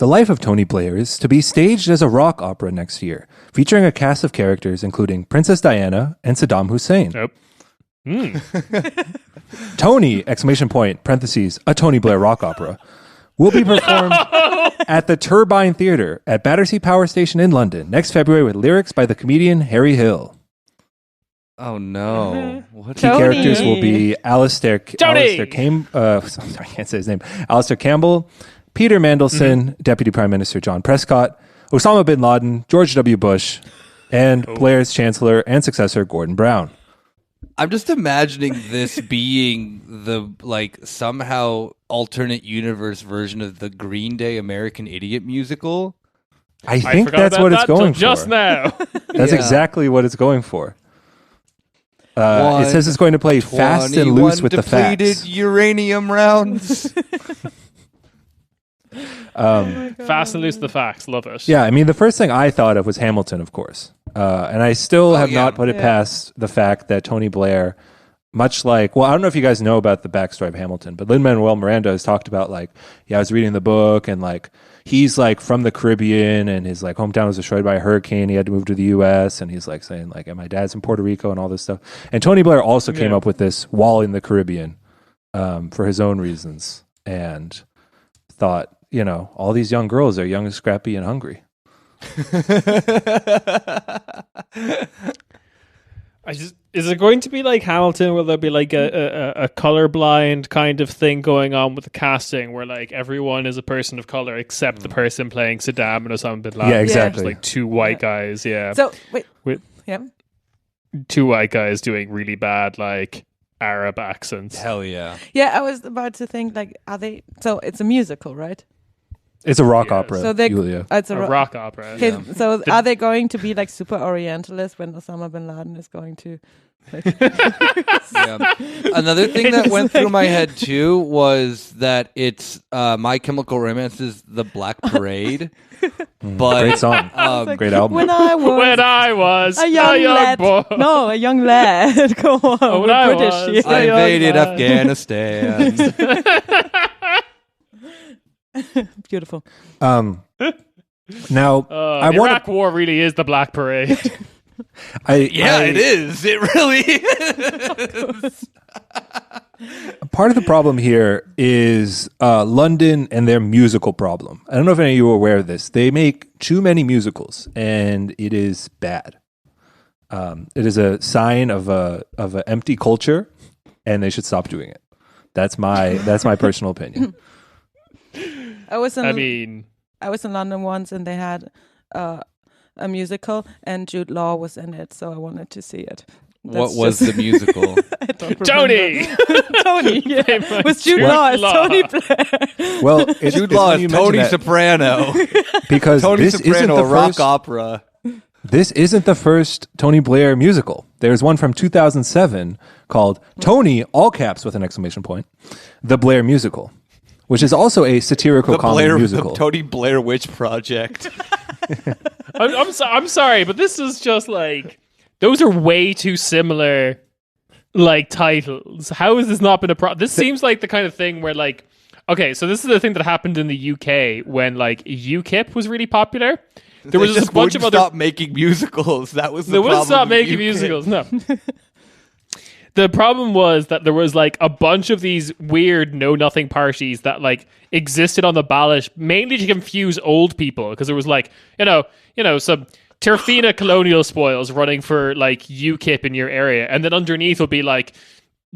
The Life of Tony Blair is to be staged as a rock opera next year, featuring a cast of characters including Princess Diana and Saddam Hussein. Nope. Tony, parentheses, a Tony Blair rock opera, will be performed at the Turbine Theatre at Battersea Power Station in London next February with lyrics by the comedian Harry Hill. Oh no! What Key characters will be Alistair Campbell, Peter Mandelson, Deputy Prime Minister John Prescott, Osama bin Laden, George W. Bush, and Blair's Chancellor and successor Gordon Brown. I'm just imagining this being the somehow alternate universe version of the Green Day American Idiot musical. I think that's what it's going for. Just now. That's exactly what it's going for. It says it's going to play fast and loose with the facts. Depleted uranium rounds. Fast and loose with the facts. Love it. Yeah, I mean, the first thing I thought of was Hamilton, of course. And I still have not put it past the fact that Tony Blair, much like, well, I don't know if you guys know about the backstory of Hamilton, but Lin-Manuel Miranda has talked about I was reading the book and he's from the Caribbean and his hometown was destroyed by a hurricane. He had to move to the U.S. and he's saying and my dad's in Puerto Rico and all this stuff. And Tony Blair also came up with this while in the Caribbean for his own reasons and thought, all these young girls are young, scrappy, and hungry. Is it going to be like Hamilton? Will there be a colorblind kind of thing going on with the casting, where everyone is a person of color except the person playing Saddam and Osama bin Laden? Yeah, exactly. Just two white guys. Yeah. So wait, two white guys doing really bad Arab accents. Hell yeah. Yeah, I was about to think are they? So it's a musical, right? It's a rock opera. So Julia. It's a rock opera. Okay, so are they going to be super Orientalist when Osama bin Laden is going to? Another thing that went through my head too was that it's My Chemical Romance's The Black Parade. But great song, great album. When I was a young lad, boy. No, a young lad. Go on, when I British. I invaded Afghanistan. Beautiful. Now, the Iraq War really is the Black Parade. It is. It really is. Part of the problem here is London and their musical problem. I don't know if any of you are aware of this. They make too many musicals, and it is bad. It is a sign of an empty culture, and they should stop doing it. That's my personal opinion. I was in London once, and they had a musical, and Jude Law was in it, so I wanted to see it. What was the musical? Tony! Tony, yeah. Was Jude Law as Tony Blair? Well, Jude Law is Tony Soprano. Because Tony this Soprano, isn't the rock first opera. This isn't the first Tony Blair musical. There's one from 2007 called Tony, all caps with an exclamation point, The Blair Musical, which is also a satirical comedy musical. The Tony Blair Witch Project. I'm sorry, but this is just those are way too similar titles. How has this not been a problem? This seems like the kind of thing where okay, so this is the thing that happened in the UK when UKIP was really popular. There was just a bunch of other stop making musicals. That was the they problem. They wouldn't stop making UK. musicals. No. The problem was that there was a bunch of these weird know-nothing parties that existed on the ballot mainly to confuse old people, because there was some Terfina colonial spoils running for UKIP in your area, and then underneath will be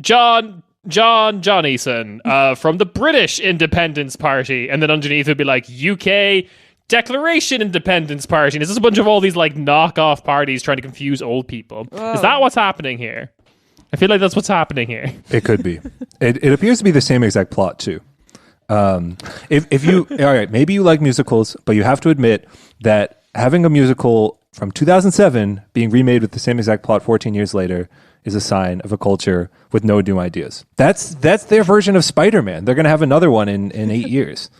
John Johnnyson from the British Independence Party, and then underneath would be UK Declaration Independence Party, and it's just a bunch of all these knockoff parties trying to confuse old people. Whoa. Is that what's happening here? I feel like that's what's happening here. It could be. It appears to be the same exact plot too. If you all right, maybe you like musicals, but you have to admit that having a musical from 2007 being remade with the same exact plot 14 years later is a sign of a culture with no new ideas. That's their version of Spider-Man. They're going to have another one in 8 years.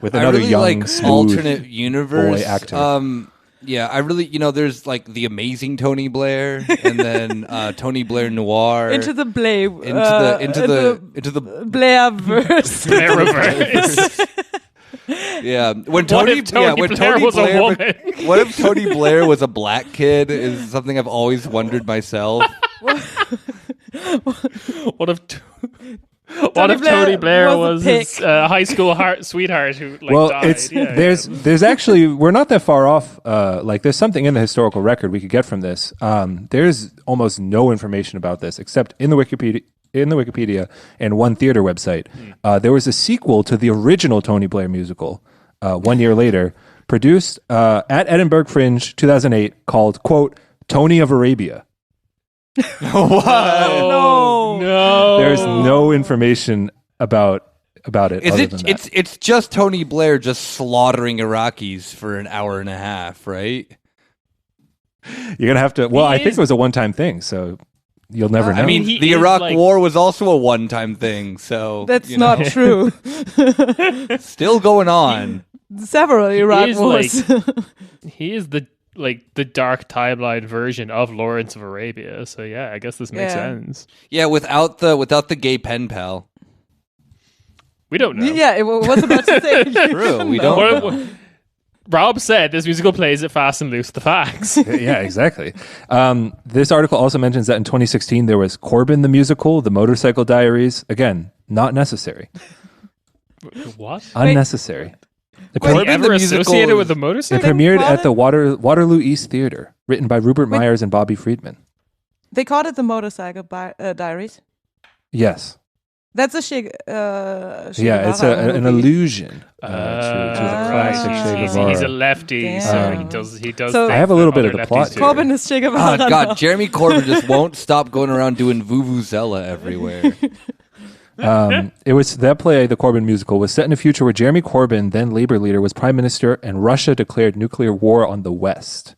With another young, smooth alternate universe boy actor. Yeah, I really, there's the amazing Tony Blair, and then Tony Blair Noir into the Blair, into the Blairverse. Blairverse. Yeah, when Tony Blair was a woman. What if Tony Blair was a black kid? Is something I've always wondered myself. What if Tony Blair was his high school sweetheart who died? There's actually, we're not that far off. There's something in the historical record we could get from this. There's almost no information about this except in the Wikipedia and one theater website. There was a sequel to the original Tony Blair musical 1 year later, produced at Edinburgh Fringe 2008, called, quote, Tony of Arabia. No. There's no information about it. It's just Tony Blair just slaughtering Iraqis for an hour and a half, right? You're gonna have to. Well, I think it was a one-time thing, so you'll never know. I mean, the Iraq War was also a one-time thing, so that's not true. Still going on. Several Iraq wars. He is the dark timeline version of Lawrence of Arabia. So yeah, I guess this makes sense. Yeah, without the gay pen pal. We don't know. Yeah, it was about to say. True, we don't know. Rob said this musical plays it fast and loose with the facts. Yeah, exactly. This article also mentions that in 2016 there was Corbin the Musical, The Motorcycle Diaries. Again, not necessary. What? Unnecessary. Ever associated with the motorcycle? It premiered at the Waterloo East Theatre, written by Rupert Myers and Bobby Friedman. They called it The Motorcycle Diaries? Yes. That's a Che it's an allusion to the classic Che Guevara. He's a lefty, so he does. So I have a little bit of the plot. Corbin is Che Guevara. Oh God, Jeremy Corbyn just won't stop going around doing vuvuzela everywhere. It was that play, the Corbyn musical, was set in a future where Jeremy Corbyn, then Labour leader, was prime minister, and Russia declared nuclear war on the West.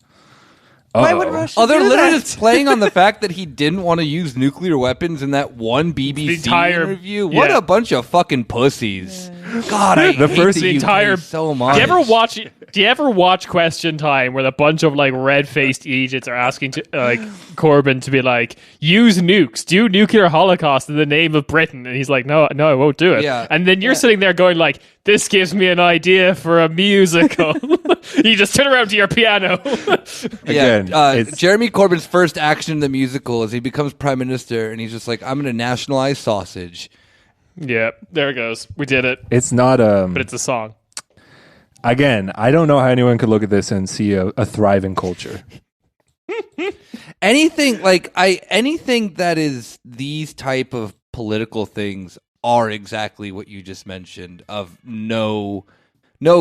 Why would Russia they're do literally that? just playing on the fact that he didn't want to use nuclear weapons in that one BBC interview. What a bunch of fucking pussies! God, I hate the UK so much. Do you ever watch Question Time, where a bunch of red-faced Egypts are asking Corbyn to be use nukes, do nuclear holocaust in the name of Britain, and he's like, no, I won't do it. Yeah. And then you're sitting there going this gives me an idea for a musical. You just turn around to your piano. Again, Jeremy Corbyn's first action in the musical is he becomes prime minister, and he's just like, I'm going to nationalize sausage. Yeah, there it goes. We did it. It's not but it's a song. Again, I don't know how anyone could look at this and see a thriving culture. Anything that is these type of political things are exactly what you just mentioned, of no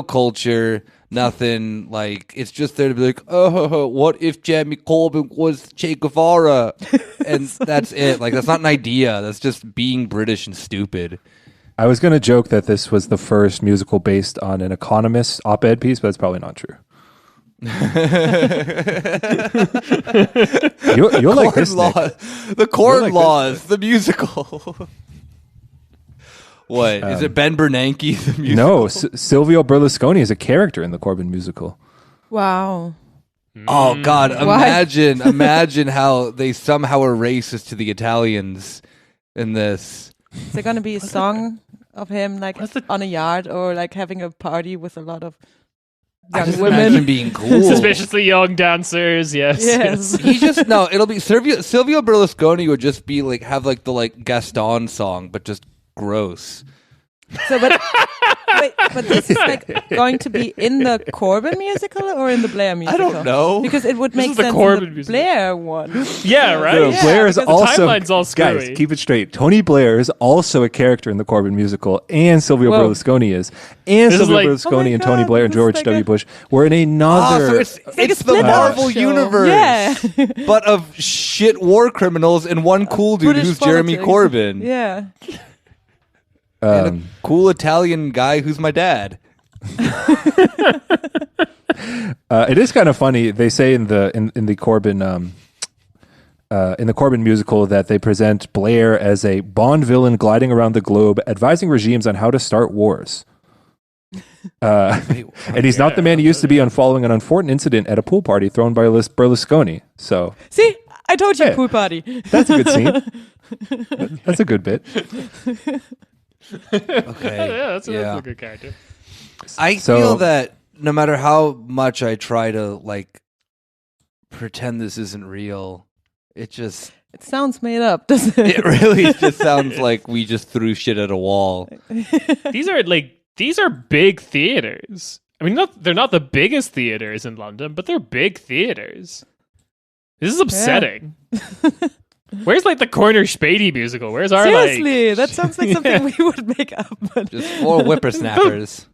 culture, nothing. It's just there to be oh, what if Jeremy Corbyn was Che Guevara? And that's it. That's not an idea. That's just being British and stupid. I was going to joke that this was the first musical based on an Economist op-ed piece, but it's probably not true. You'll like this, Nick. The Corn Laws, the musical. What? Is it Ben Bernanke, the musical? No, Silvio Berlusconi is a character in the Corbyn musical. Wow. Oh, God. Imagine how they somehow are racist to the Italians in this. Is there going to be a song of him on a yard or having a party with a lot of young women? Imagine being cool. Suspiciously young dancers, yes. It'll be Silvio Berlusconi would just be have the Gaston song, but just gross. So, but this is going to be in the Corbyn musical or in the Blair musical? I don't know, because it would make sense in the Blair one. Yeah, right. No, Blair is also, the timeline's all screwy. Guys, keep it straight. Tony Blair is also a character in the Corbyn musical, and Silvio Berlusconi is, and Silvio Berlusconi and Tony Blair and George W. Bush were in another. So it's the Marvel universe, but of shit war criminals and one cool dude who's Jeremy Corbyn. Yeah. And a cool Italian guy who's my dad. It is kind of funny. They say in the Corbyn musical that they present Blair as a Bond villain gliding around the globe, advising regimes on how to start wars. And he's not the man he used to be on following an unfortunate incident at a pool party thrown by Berlusconi. So see, I told you, pool party. That's a good scene. That's a good bit. Okay. That's a good character. I feel that no matter how much I try to like pretend this isn't real, it sounds made up, doesn't it? It really just sounds like we just threw shit at a wall. These are big theaters. I mean, they're not the biggest theaters in London, but they're big theaters. This is upsetting. Yeah. Where's like the Corner Späti musical? Where's our seriously? That sounds like something we would make up. But just 4 whippersnappers.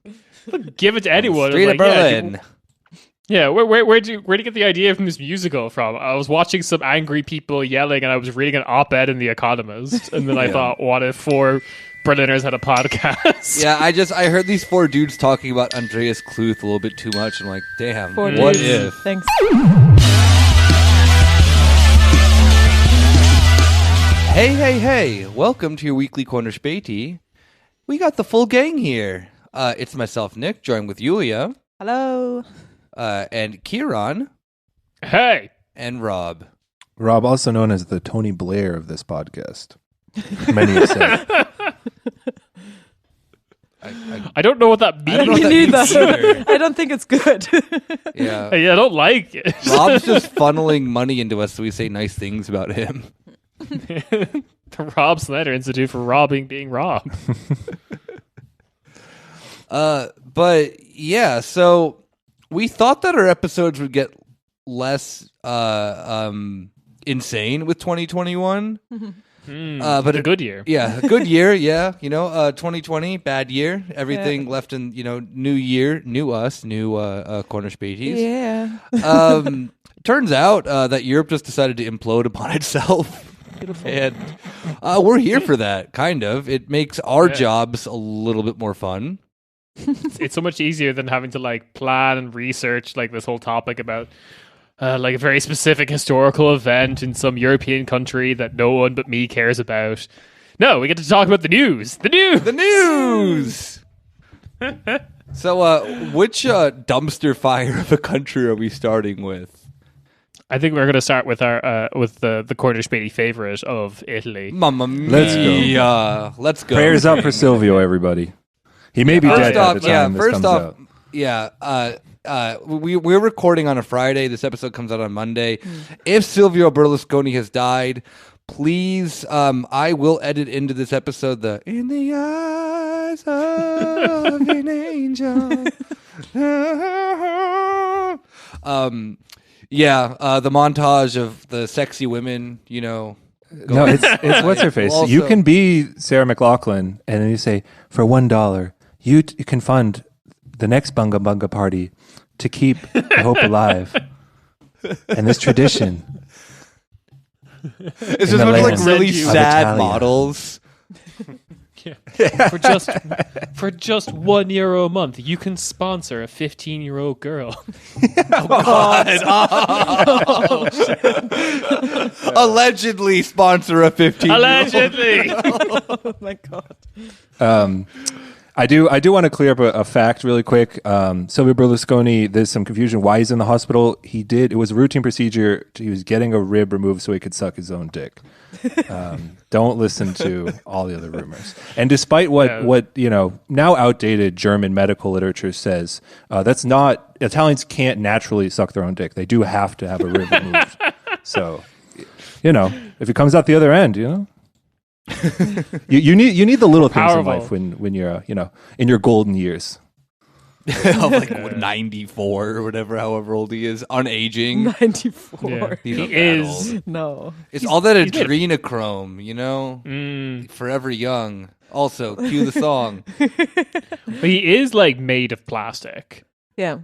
Give it to anyone. Street of Berlin. Yeah, where'd you get the idea from this musical from? I was watching some angry people yelling, and I was reading an op-ed in The Economist, and then I thought, what if 4 Berliners had a podcast? Yeah, I heard these 4 dudes talking about Andreas Kluth a little bit too much. I'm like, damn, what if? Thanks. Hey, welcome to your weekly Corner Späti. We got the full gang here. It's myself, Nick, joined with Yulia. Hello. And Kieran. Hey. And Rob. Rob, also known as the Tony Blair of this podcast. Many have said. I don't know what that means. I don't know what that means either. I don't think it's good. Yeah, I don't like it. Rob's just funneling money into us so we say nice things about him. The Rob Snyder Institute for robbing being robbed. But yeah, so we thought that our episodes would get less insane with 2021. But a good year. Yeah, a good year, yeah. 2020, bad year. Everything left in, new year, new us, new Corner Spätis. Yeah. Turns out that Europe just decided to implode upon itself. Beautiful. And we're here for that, kind of. It makes our jobs a little bit more fun. It's so much easier than having to like plan and research like this whole topic about like a very specific historical event in some European country that no one but me cares about. No, we get to talk about the news. The news. So, which dumpster fire of a country are we starting with? I think we're going to start with our with the Corner Späti favorite of Italy. Mamma mia! Let's go. Prayers up for Silvio, everybody. He may be dead by the time this comes out. We're recording on a Friday. This episode comes out on Monday. If Silvio Berlusconi has died, please, I will edit into this episode the "In the Eyes of an Angel." The montage of the sexy women, No, it's what's her face. Also, you can be Sarah McLachlan, and then you say, for $1, you can fund the next Bunga Bunga party to keep the hope alive and this tradition. It's just like really sad models. Yeah. For just €1 a month, you can sponsor a 15-year-old girl. Oh God! Allegedly sponsor a 15-year-old. Allegedly. Oh my God. I do want to clear up a fact really quick. Silvio Berlusconi, there's some confusion why he's in the hospital. It was a routine procedure. He was getting a rib removed so he could suck his own dick. Don't listen to all the other rumors. And despite what now outdated German medical literature says, Italians can't naturally suck their own dick. They do have to have a rib removed. So, if it comes out the other end, you need the little things in life when you're in your golden years. Like 94 or whatever, however old he is, unaging. 94. Yeah. He is. No. It's all that adrenochrome, forever young. Also, cue the song. But he is like made of plastic. Yeah.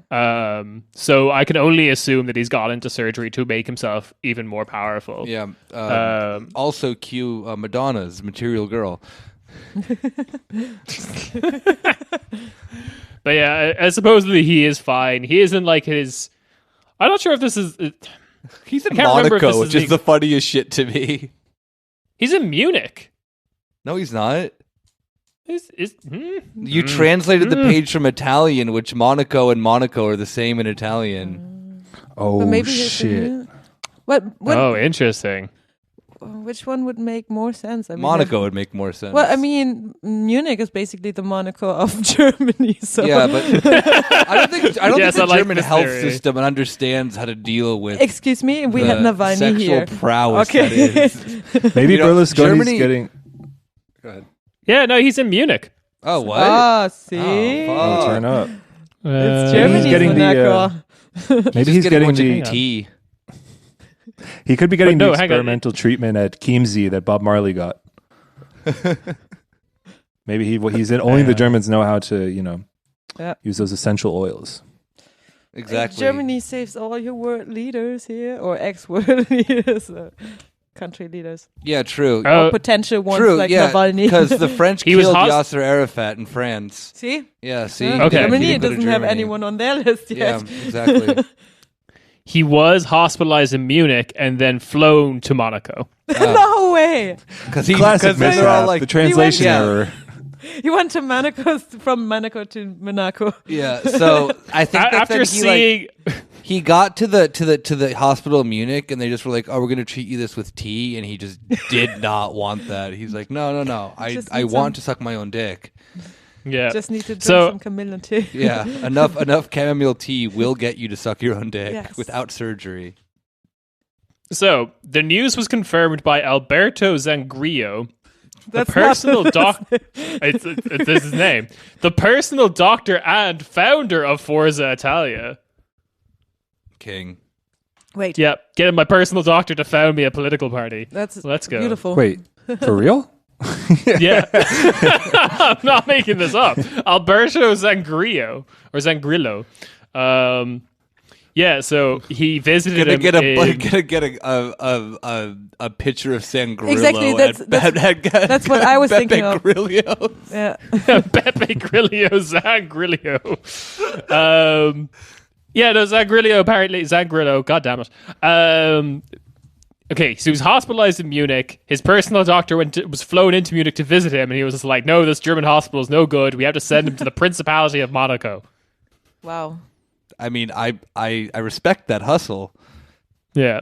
So I can only assume that he's got into surgery to make himself even more powerful. Yeah. Also cue Madonna's Material Girl. But yeah, supposedly he is fine. He isn't like his... I'm not sure if this is... He's in Monaco, which is the funniest shit to me. He's in Munich. No, he's not. You translated the page from Italian, which Monaco and Monaco are the same in Italian. Oh, shit. What? Oh, interesting. which one would make more sense? I mean, Monaco would make more sense. Well, I mean, Munich is basically the Monaco of Germany. So yeah, but I don't think the German health theory. System understands how to deal with. Excuse me, we had Navalny sexual here. Prowess. Okay. That is. Maybe Berlusconi's Germany- getting. Go ahead. Yeah, no, he's in Munich. Oh, what? Ah, see, Oh, Oh, turn up. it's maybe Germany's he's getting Monaco. Maybe he's getting the the. tea. He could be getting But no, the hang on. experimental treatment at Chiemsee that Bob Marley got. Maybe he's in. Only the Germans know how to, use those essential oils. Exactly. Germany saves all your world leaders here, or ex-world leaders, country leaders, Yeah, true. or potential ones True, like yeah, Navalny. because the French He was killed hos- Yasser Arafat in France. See, Yeah, see. Yeah. Okay. Germany He didn't go to doesn't have Germany. anyone on their list Yeah, yet. exactly. He was hospitalized in Munich and then flown to Monaco. No way. Because Classic they're mishap. all like, The translation Yeah. error. You went to Monaco from Monaco to Monaco. yeah. So I think that After then seeing, he got to the hospital in Munich, and they just were like, "Oh, we're going to treat you this with tea," and he just did not want that. He's like, "No. Just I need want some- to suck my own dick." yeah, Just need to drink So- some chamomile tea. Yeah, enough chamomile tea will get you to suck your own dick Yes. without surgery. so the news was confirmed by Alberto Zangrillo, the That's personal not- doctor. It's his name. The personal doctor and founder of Forza Italia. King. Wait, Yep, getting my personal doctor to found me a political party. Let's go. Beautiful. Wait, for real? Yeah, I'm not making this up. Alberto Zangrillo or Zangrillo. Yeah, so he visited him. Gonna get a picture of Sangrillo. Exactly, that's what I was thinking of. Grillo. Yeah. Pepe Grillo, Zangrillo. Yeah, no, Zangrillo, apparently. Zangrillo, god damn it. Okay, so he was hospitalized in Munich. His personal doctor was flown into Munich to visit him, and he was just like, no, this German hospital is no good. We have to send him to the Principality of Monaco. Wow. I mean, I respect that hustle. Yeah.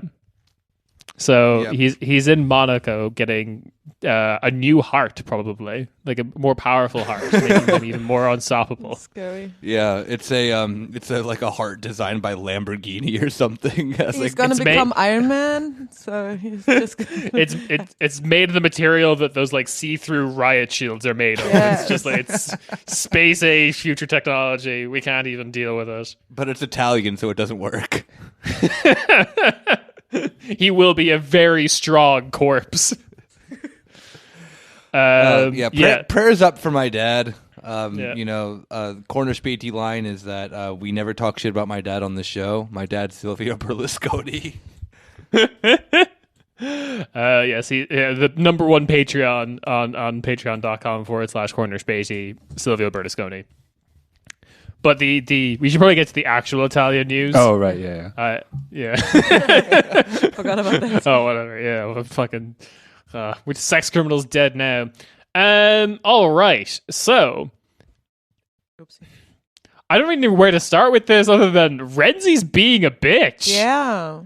So Yep. he's in Monaco getting a new heart, probably. Like a more powerful heart, making him even more unstoppable. Scary. Yeah, it's like a heart designed by Lamborghini or something. He's gonna become Iron Man, so he's just. It's made of the material that those like see-through riot shields are made of. Yeah. It's just like it's space age future technology. We can't even deal with it. But it's Italian, so it doesn't work. He will be a very strong corpse. Prayers up for my dad. Yeah. Corner Späti line is that we never talk shit about my dad on the show. My dad's Silvio Berlusconi. Yes, the number one Patreon on patreon.com/corner Späti, Silvio Berlusconi. But we should probably get to the actual Italian news. Oh, right, yeah. Yeah. Forgot about that. Oh, whatever. Yeah, well, fucking. Which sex criminal's dead now? All right. So, Oopsie. I don't even know where to start with this other than Renzi's being a bitch. Yeah.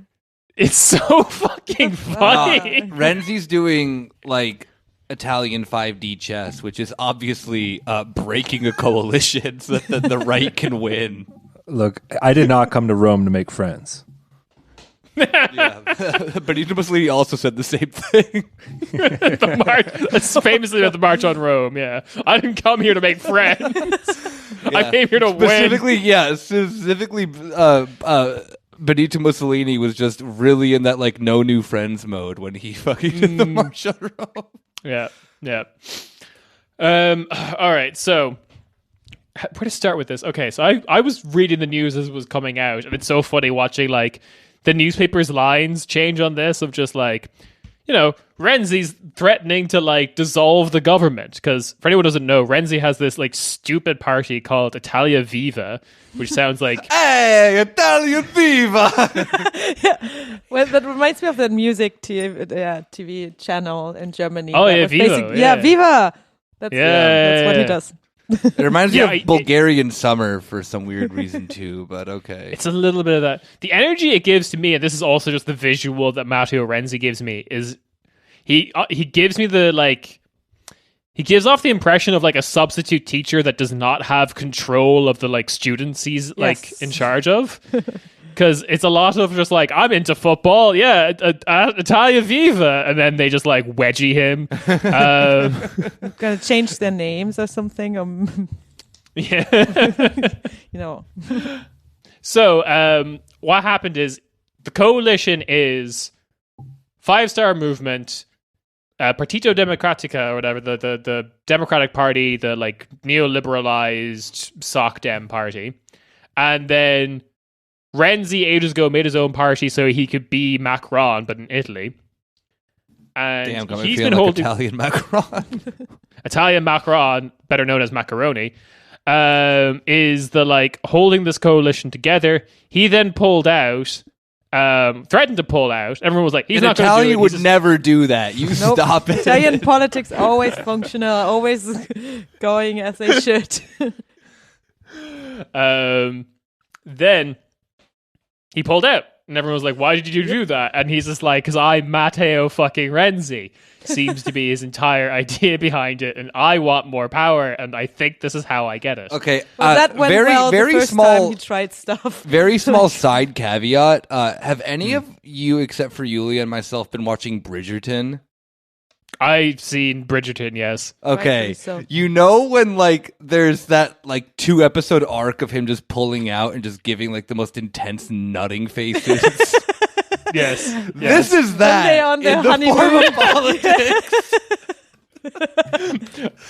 It's so fucking funny. Renzi's doing like Italian 5D chess, which is obviously breaking a coalition so that the right can win. Look, I did not come to Rome to make friends. Yeah. Benito Mussolini also said the same thing. That's famously at the March on Rome. Yeah, I didn't come here to make friends. I came here to win. Specifically, Benito Mussolini was just really in that like no new friends mode when he fucking did the March on Rome. Yeah. All right, so where to start with this? Okay, so I was reading the news as it was coming out, and it's so funny watching like the newspaper's lines change on this of just like, Renzi's threatening to like dissolve the government because for anyone who doesn't know, Renzi has this like stupid party called Italia Viva, which sounds like Hey, Italian Viva! Well, that reminds me of that music TV channel in Germany. Oh, that yeah, was Viva, Yeah, Viva! That's what he yeah. does. It reminds me Yeah, of Bulgarian summer for some weird reason too, but okay. it's a little bit of that. The energy it gives to me, and this is also just the visual that Matteo Renzi gives me, is he gives me the like. He gives off the impression of like a substitute teacher that does not have control of the like students he's like in charge of. Because it's a lot of just like, I'm into football, yeah, Italia Viva, and then they just like wedgie him. Gonna change their names or something. Yeah, you know. So what happened is the coalition is 5-star movement. Partito Democratica or whatever, the Democratic Party, the like neoliberalized Soc Dem party. And then Renzi ages ago made his own party so he could be Macron, but in Italy. And he's been holding Italian Macron. Italian Macron, better known as macaroni, is the like holding this coalition together. He then pulled out. Threatened to pull out. Everyone was like, he's not going to do it. Italian would never do that. You stop it. Italian politics always functional, always going as they should. Then he pulled out. And everyone was like, why did you do that? And he's just like, because I'm Matteo fucking Renzi. Seems to be his entire idea behind it. And I want more power. And I think this is how I get it. Okay. Well, that went very the first small, time he tried stuff. Very small side caveat. Have any of you, except for Yulia and myself, been watching Bridgerton? I've seen Bridgerton, yes. Okay. So. You know when like there's that like 2-episode arc of him just pulling out and just giving like the most intense nutting faces? Yes. This is that on in the form of politics.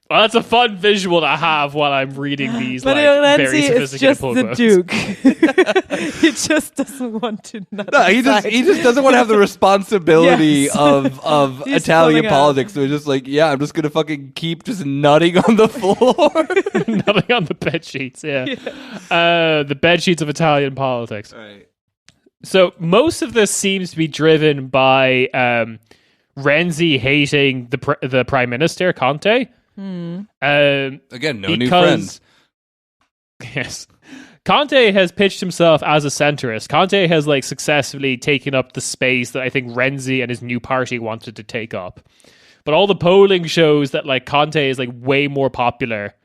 Well, that's a fun visual to have while I'm reading these but like very sophisticated pull quotes. He just doesn't want to nut. No, he just doesn't want to have the responsibility of Italian politics. So he's just like, yeah, I'm just gonna fucking keep just nutting on the floor. Nutting on the bed sheets, yeah. The bed sheets of Italian politics. Right. So most of this seems to be driven by Renzi hating the Prime Minister, Conte. Again, no new friends. Yes. Conte has pitched himself as a centrist. Conte has like successfully taken up the space that I think Renzi and his new party wanted to take up. But all the polling shows that like Conte is like way more popular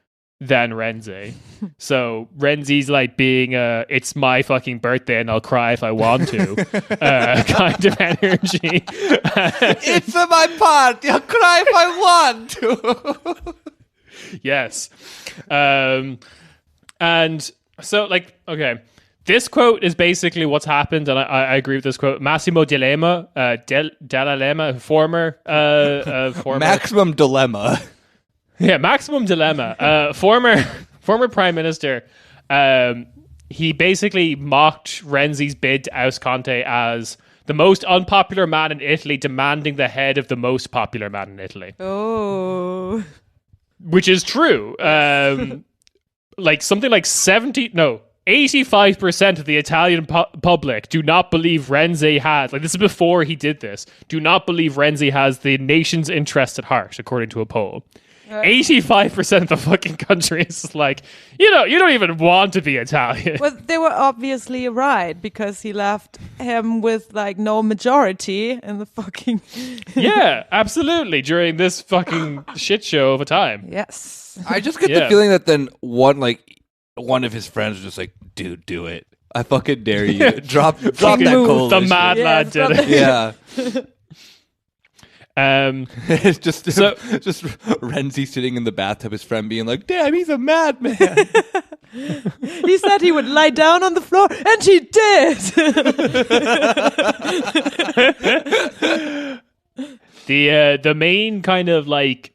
than Renzi. So Renzi's like being it's my fucking birthday and I'll cry if I want to kind of energy. It's my party, I'll cry if I want to. Yes. And so like, okay, this quote is basically what's happened, and I agree with this quote. Massimo D'Alema, former Maximum Dilemma. Yeah, Maximum Dilemma. Former Prime Minister. He basically mocked Renzi's bid to oust Conte as the most unpopular man in Italy, demanding the head of the most popular man in Italy. Oh. Which is true. Like something like 85% of the Italian public do not believe Renzi has, like this is before he did this, do not believe Renzi has the nation's interest at heart, according to a poll. 85% of the fucking country is like, you don't even want to be Italian. Well, they were obviously right because he left him with like no majority in the fucking. Yeah, absolutely. During this fucking shit show of a time. Yes. I just get the feeling that then one of his friends was just like, dude, do it. I fucking dare you. Drop that coalition. The mad lad did it. Yeah. It's just Renzi sitting in the bathtub, his friend being like, damn, he's a madman. He said he would lie down on the floor, and he did. The main kind of like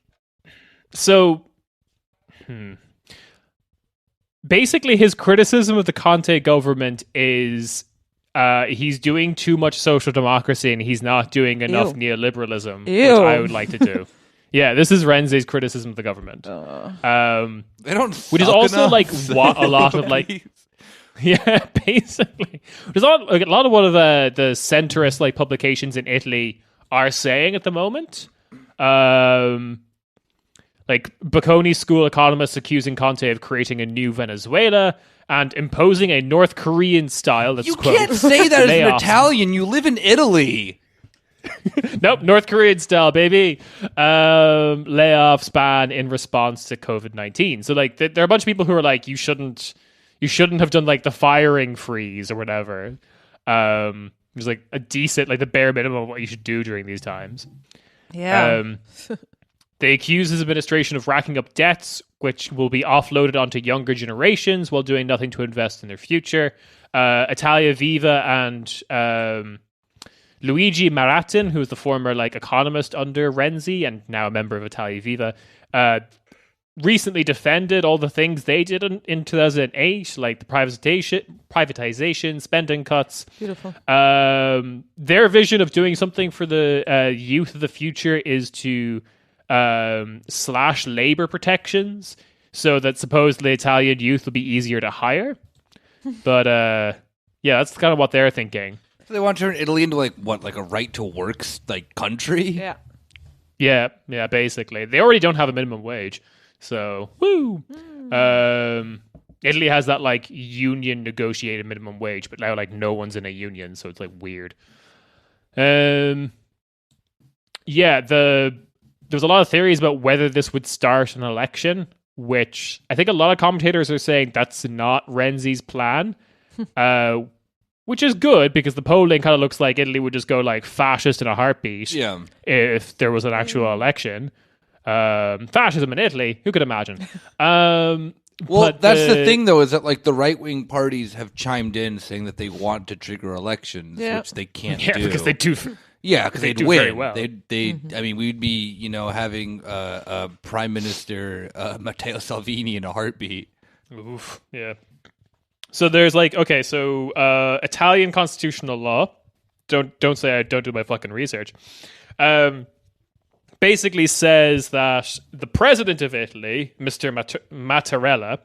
basically his criticism of the Conte government is he's doing too much social democracy and he's not doing enough neoliberalism, which I would like to do. Yeah, this is Renzi's criticism of the government. They don't, which is also enough, like what a lot of like, yeah, basically, there's a lot of what of the centrist like publications in Italy are saying at the moment. Like Bocconi school economists accusing Conte of creating a new Venezuela and imposing a North Korean style. That's you can't say that as an Italian. You live in Italy. Nope, North Korean style, baby. Layoffs ban in response to COVID-19. So like there are a bunch of people who are like, you shouldn't have done like the firing freeze or whatever. There's like a decent, like the bare minimum of what you should do during these times. Yeah. They accuse his administration of racking up debts, which will be offloaded onto younger generations while doing nothing to invest in their future. Italia Viva and Luigi Maratin, who was the former like economist under Renzi and now a member of Italia Viva, recently defended all the things they did in 2008, like the privatization, spending cuts. Beautiful. Their vision of doing something for the youth of the future is to slash labor protections so that supposedly Italian youth will be easier to hire. But yeah, that's kind of what they're thinking. So they want to turn Italy into like a right to work like country? Yeah, basically. They already don't have a minimum wage. So, woo! Italy has that like union negotiated minimum wage, but now like no one's in a union, so it's like weird. Yeah, there's a lot of theories about whether this would start an election, which I think a lot of commentators are saying that's not Renzi's plan. Which is good because the polling kind of looks like Italy would just go like fascist in a heartbeat if there was an actual election. Fascism in Italy, who could imagine? Well, that's the thing, though, is that like the right-wing parties have chimed in saying that they want to trigger elections, which they can't do. Because they do. Yeah, because they'd win. Very well. I mean, we'd be, having a Prime Minister Matteo Salvini in a heartbeat. Oof, yeah. So there's like, okay, so Italian constitutional law. Don't say I don't do my fucking research. Basically says that the president of Italy, Mr. Mattarella,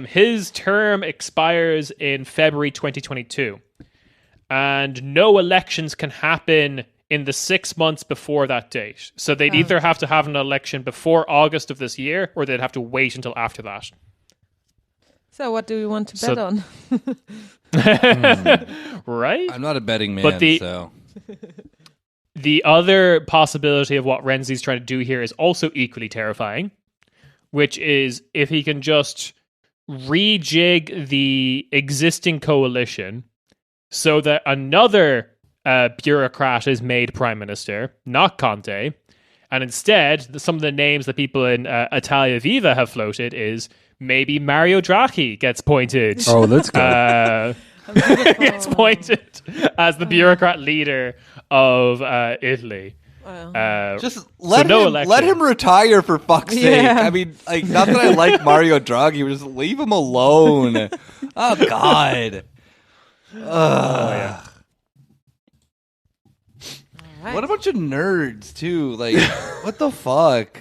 his term expires in February 2022. And no elections can happen in the 6 months before that date. So they'd either have to have an election before August of this year, or they'd have to wait until after that. So what do we want to bet on? Right? I'm not a betting man, but so... The other possibility of what Renzi's trying to do here is also equally terrifying, which is if he can just rejig the existing coalition so that another bureaucrat is made prime minister, not Conte, and instead some of the names that people in Italia Viva have floated is maybe Mario Draghi gets pointed. Oh, let's go. Gets pointed as the bureaucrat leader of Italy. Just let him retire for fuck's sake. I mean, like, not that I like Mario Draghi, but just leave him alone. Oh God. Yeah. Right. What a bunch of nerds too. Like, what the fuck?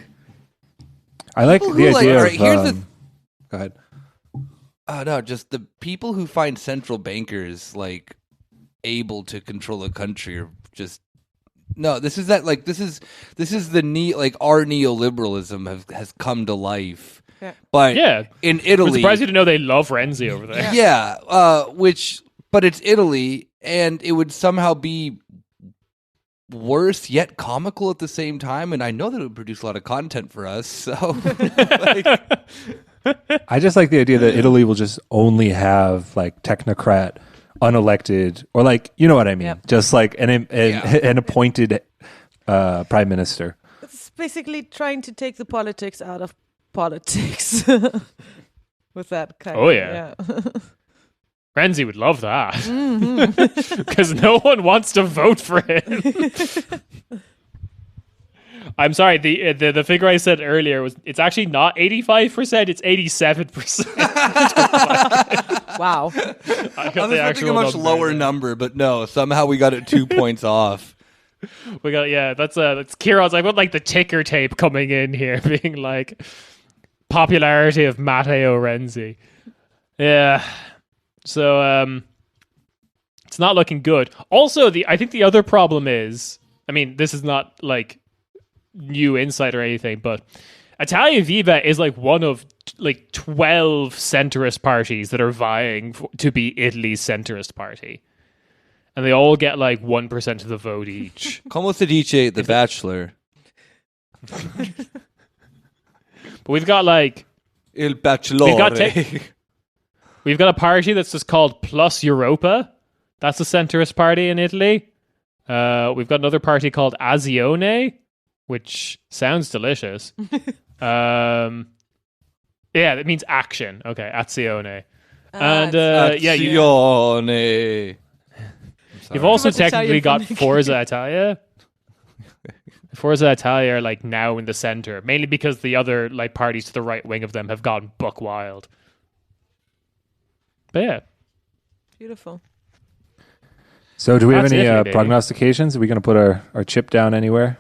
I like the idea of. Go ahead. No, just the people who find central bankers like able to control a country are just no. This is the our neoliberalism has come to life. Yeah. But in Italy, I'm surprised you to know they love Renzi over there. Yeah, but it's Italy, and it would somehow be worse yet comical at the same time. And I know that it would produce a lot of content for us. So. I just like the idea that Italy will just only have like technocrat, unelected, or like, you know what I mean? Yep. Just like an appointed prime minister. It's basically trying to take the politics out of politics with that kind of. Oh, yeah. Renzi would love that because no one wants to vote for him. I'm sorry, the figure I said earlier was it's actually not 85%, it's 87%. Wow. I was expecting a much lower number, but no, somehow we got it 2 points off. We got that's Kieran's like what like the ticker tape coming in here being like popularity of Matteo Renzi. Yeah. So it's not looking good. Also, I think the other problem is, I mean, this is not like new insight or anything, but Italia Viva is like one of like 12 centrist parties that are vying to be Italy's centrist party. and they all get like 1% of the vote each. Como se dice The Bachelor? But we've got like Il Bachelore. We've got a party that's just called Plus Europa. That's a centrist party in Italy. We've got another party called Azione, which sounds delicious. Yeah, it means action. Okay, Azione. And Azione. You've also technically got Forza Italia. Forza Italia are like now in the center, mainly because the other like parties to the right wing of them have gone buck wild. But yeah. Beautiful. So do we have any prognostications? Are we going to put our chip down anywhere?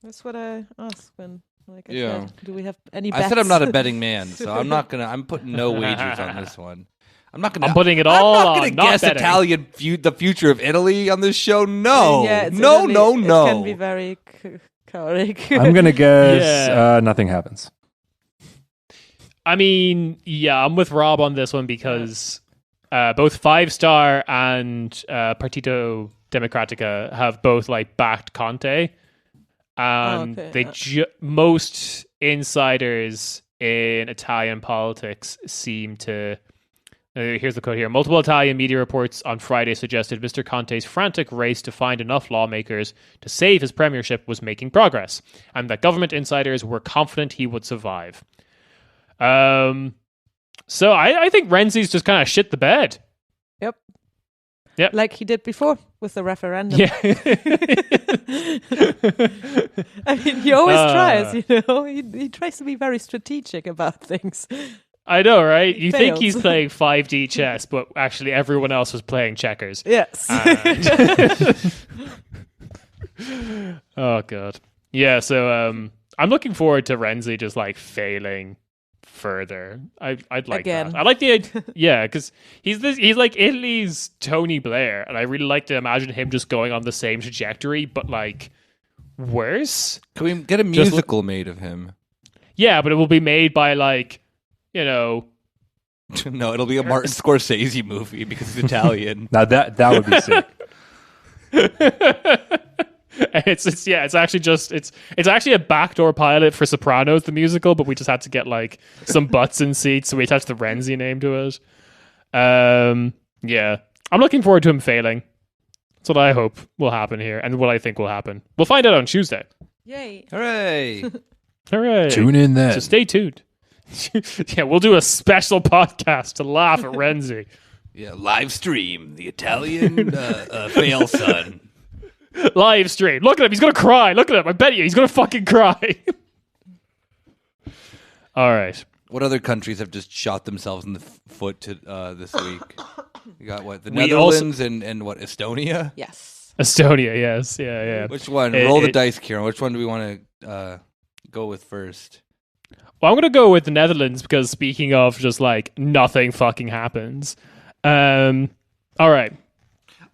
That's what I asked when, I said, do we have any bets? I said I'm not a betting man, so I'm putting no wagers on this one. I'm putting it all on. I'm not going to guess betting. the future of Italy on this show. No. No. It can be very chaotic. I'm going to guess nothing happens. I mean, yeah, I'm with Rob on this one because both Five Star and Partito Democratica have both like backed Conte, and most insiders in Italian politics seem to. Here's the quote here. Multiple Italian media reports on Friday suggested Mr. Conte's frantic race to find enough lawmakers to save his premiership was making progress, and that government insiders were confident he would survive. So I think Renzi's just kind of shit the bed. Yep. Like he did before with the referendum. Yeah. I mean, he always tries, He tries to be very strategic about things. I know, right? You fails. think he's playing 5D chess, but actually everyone else was playing checkers. Yes. Oh, God. Yeah, so I'm looking forward to Renzi just like failing further. I'd like Again. that. I like the idea, yeah, because he's like Italy's Tony Blair, and I really like to imagine him just going on the same trajectory, but like worse. Can we get a musical made of him? Yeah, but it will be made by like, No, it'll be a Martin Scorsese movie because it's Italian. Now that would be sick. It's actually a backdoor pilot for Sopranos the musical, but we just had to get like some butts in seats, so we attached the Renzi name to it. Yeah, I'm looking forward to him failing. That's what I hope will happen here, and what I think will happen. We'll find out on Tuesday. Yay! Hooray! Hooray! Tune in then. So stay tuned. Yeah, we'll do a special podcast to laugh at Renzi. Yeah, live stream the Italian fail son. Live stream. Look at him. He's going to cry. Look at him. I bet you he's going to fucking cry. All right. What other countries have just shot themselves in the foot this week? You got what? The Netherlands and what? Estonia? Yes. Estonia, yes. Yeah. Which one? Roll the dice, Kieran. Which one do we want to go with first? Well, I'm going to go with the Netherlands because speaking of just like nothing fucking happens. All right.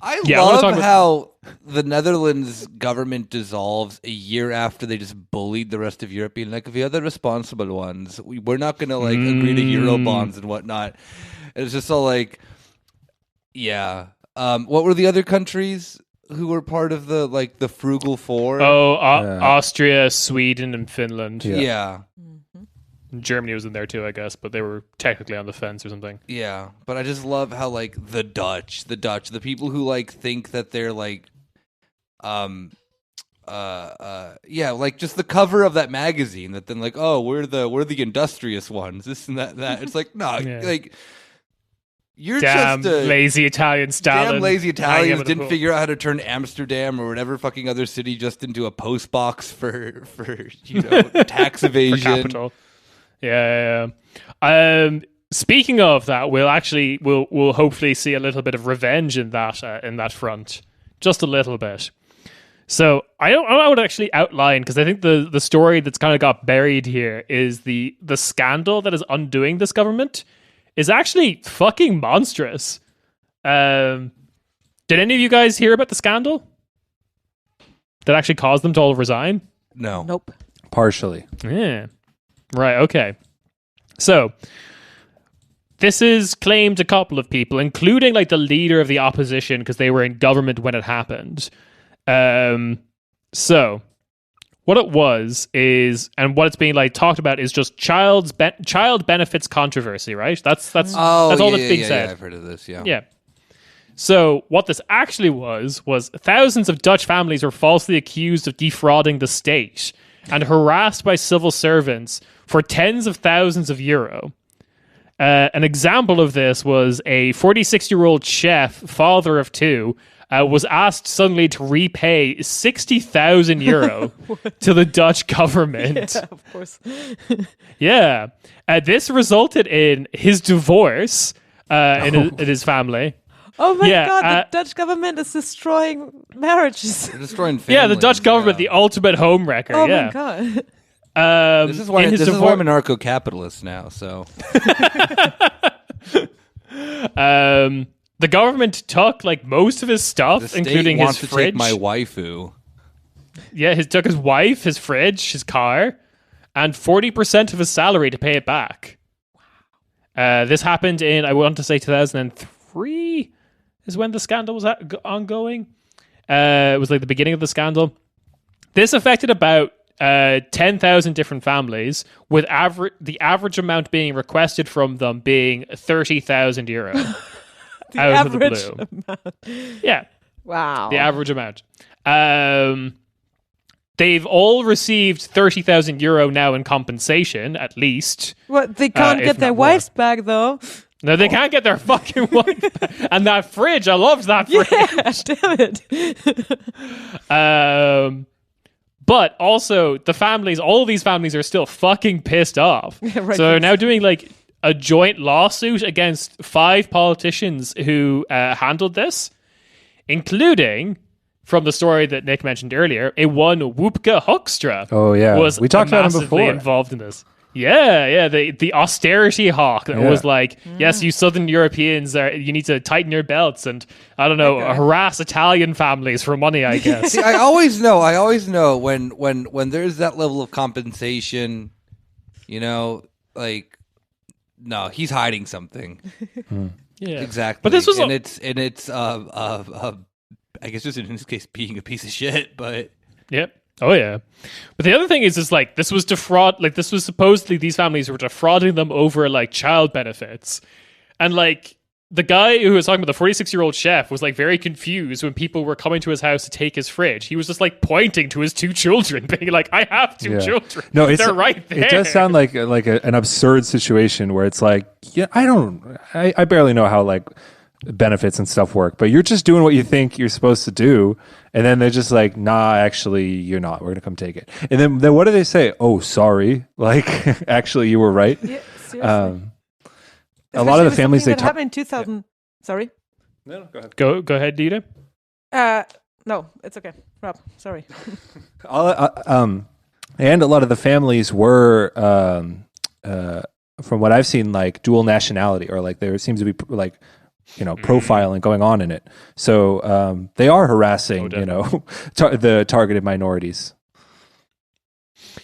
I love how the Netherlands government dissolves a year after they just bullied the rest of Europe, being like, the other responsible ones, we're not going to like agree to Euro bonds and whatnot. And it's just all like, yeah. What were the other countries who were part of the Frugal Four? Austria, Sweden, and Finland. Yeah. Germany was in there too, I guess, but they were technically on the fence or something. Yeah, but I just love how like the Dutch, the people who like think that they're like, yeah, like just the cover of that magazine that then like, oh, we're the industrious ones, this and that. It's like, no, like you're damn just lazy Italian Stalin. Damn lazy Italians didn't figure out how to turn Amsterdam or whatever fucking other city just into a post box for tax evasion. For capital. Yeah. Speaking of that, we'll hopefully see a little bit of revenge in that front, just a little bit. So I would actually outline, because I think the story that's kind of got buried here is the scandal that is undoing this government is actually fucking monstrous. Did any of you guys hear about the scandal that actually caused them to all resign? No. Partially. Yeah. Right, okay. So, this is claimed a couple of people, including like the leader of the opposition, because they were in government when it happened. So what it was is, and what it's being like talked about is just child benefits controversy, right? That's all that's being said. Yeah, I've heard of this. Yeah. Yeah. So what this actually was thousands of Dutch families were falsely accused of defrauding the state and harassed by civil servants for tens of thousands of euro. An example of this was a 46-year-old chef, father of two, was asked suddenly to repay 60,000 euro to the Dutch government. Yeah, of course. Yeah. This resulted in his divorce in his family. Oh my God, the Dutch government is destroying marriages. They're destroying families. Yeah, the Dutch government, the ultimate home wrecker. Oh yeah. my God. This is why I'm anarcho-capitalist now. So, the government took like most of his stuff, including his fridge. Take my waifu. Yeah, took his wife, his fridge, his car, and 40% of his salary to pay it back. This happened in, I want to say, 2003 is when the scandal was ongoing. It was like the beginning of the scandal. This affected about 10,000 different families, with the average amount being requested from them being 30,000 euro. The out average of the blue. amount. Yeah. Wow. The average amount. They've all received 30,000 euro now in compensation, at least. Well, they can't get their wives back, though. No, they can't get their fucking wife back. And that fridge, I loved that fridge. Yeah, damn it. But also, all of these families are still fucking pissed off. Yeah, right. So they're now doing like a joint lawsuit against 5 politicians who handled this, including, from the story that Nick mentioned earlier, a one Wopke Hoekstra. Oh yeah, we talked about him before. Involved in this. Yeah, the austerity hawk that was like, yes, you Southern Europeans you need to tighten your belts and I don't know, harass Italian families for money, I guess. See, I always know when there's that level of compensation, like, no, he's hiding something. Yeah, exactly. But this was, it's I guess just in this case being a piece of shit, but yep. Oh yeah, but the other thing is like this was defraud. Like this was supposedly these families were defrauding them over like child benefits, and like the guy who was talking about the 46-year-old chef was like very confused when people were coming to his house to take his fridge. He was just like pointing to his 2 children, being like, "I have 2 children. No, they're right there." It does sound like an absurd situation where it's like, yeah, I barely know how like benefits and stuff work, but you're just doing what you think you're supposed to do, and then they're just like, nah, actually you're not, we're gonna come take it. And then what do they say? Oh, sorry, like actually you were right. Yeah, seriously. A lot of the families that happened in 2000. Sorry, no, go ahead. Go ahead, Dita. No, it's okay, Rob, sorry. And a lot of the families were from what I've seen, like dual nationality, or like there seems to be like profiling going on in it. So they are harassing, the targeted minorities.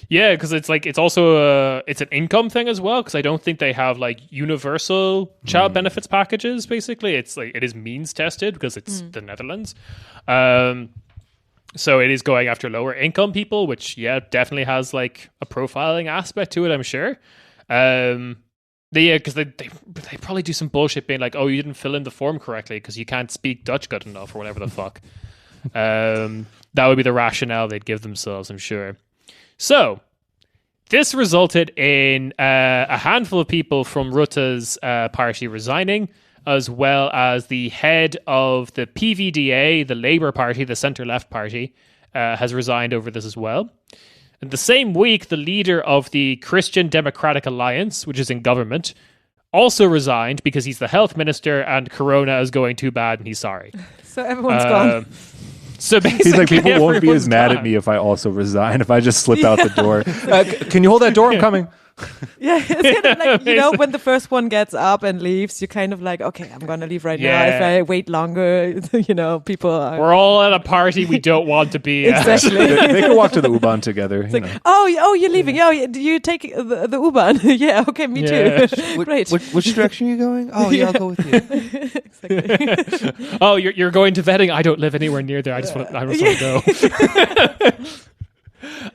Yeah, because it's like it's also it's an income thing as well. Because I don't think they have like universal child benefits packages. Basically, it's like it is means tested because it's the Netherlands. So it is going after lower income people, which definitely has like a profiling aspect to it, I'm sure. Because they probably do some bullshit being like, oh, you didn't fill in the form correctly because you can't speak Dutch good enough or whatever the fuck. That would be the rationale they'd give themselves, I'm sure. So this resulted in a handful of people from Rutte's party resigning, as well as the head of the PVDA, the Labour Party, the centre-left party, has resigned over this as well. And the same week, the leader of the Christian Democratic Alliance, which is in government, also resigned because he's the health minister and Corona is going too bad and he's sorry. So everyone's gone. So basically, he's like, people won't be as mad at me if I also resign, if I just slip out the door. Can you hold that door? I'm coming. Yeah, it's kind of like, you know, when the first one gets up and leaves, you're kind of like, okay, I'm going to leave right now. If I wait longer, you know, people are... We're all at a party we don't want to be at. Exactly. They can walk to the U-Bahn together. It's like, oh, you're leaving. Oh, do you take the U-Bahn? Yeah, okay, me too. Great. Which direction are you going? Oh, yeah, I'll go with you. Exactly. Oh, you're going to Vetting? I don't live anywhere near there. I just want to go.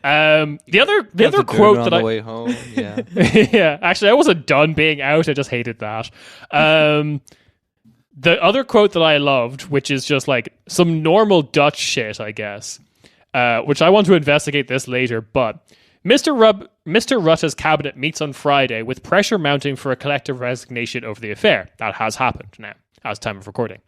The other quote that on the way home. Yeah. yeah, actually, I wasn't done being out. I just hated that. The other quote that I loved, which is just like some normal Dutch shit, I guess, which I want to investigate this later, but Mr. Rutte's cabinet meets on Friday with pressure mounting for a collective resignation over the affair. That has happened now, as time of recording.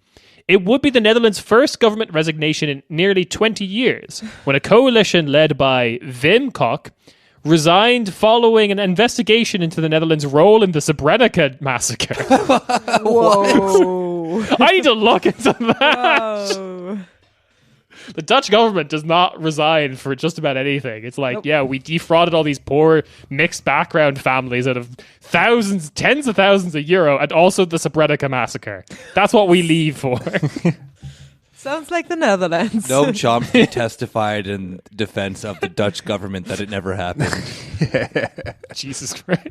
It would be the Netherlands' first government resignation in nearly 20 years, when a coalition led by Wim Kok resigned following an investigation into the Netherlands' role in the Srebrenica massacre. Whoa. I need to look into that. Whoa. The Dutch government does not resign for just about anything. It's like, yeah, we defrauded all these poor mixed background families out of thousands, tens of thousands of euro, and also the Srebrenica massacre. That's what we leave for. Sounds like the Netherlands. Noam Chomsky testified in defense of the Dutch government that it never happened. Jesus Christ.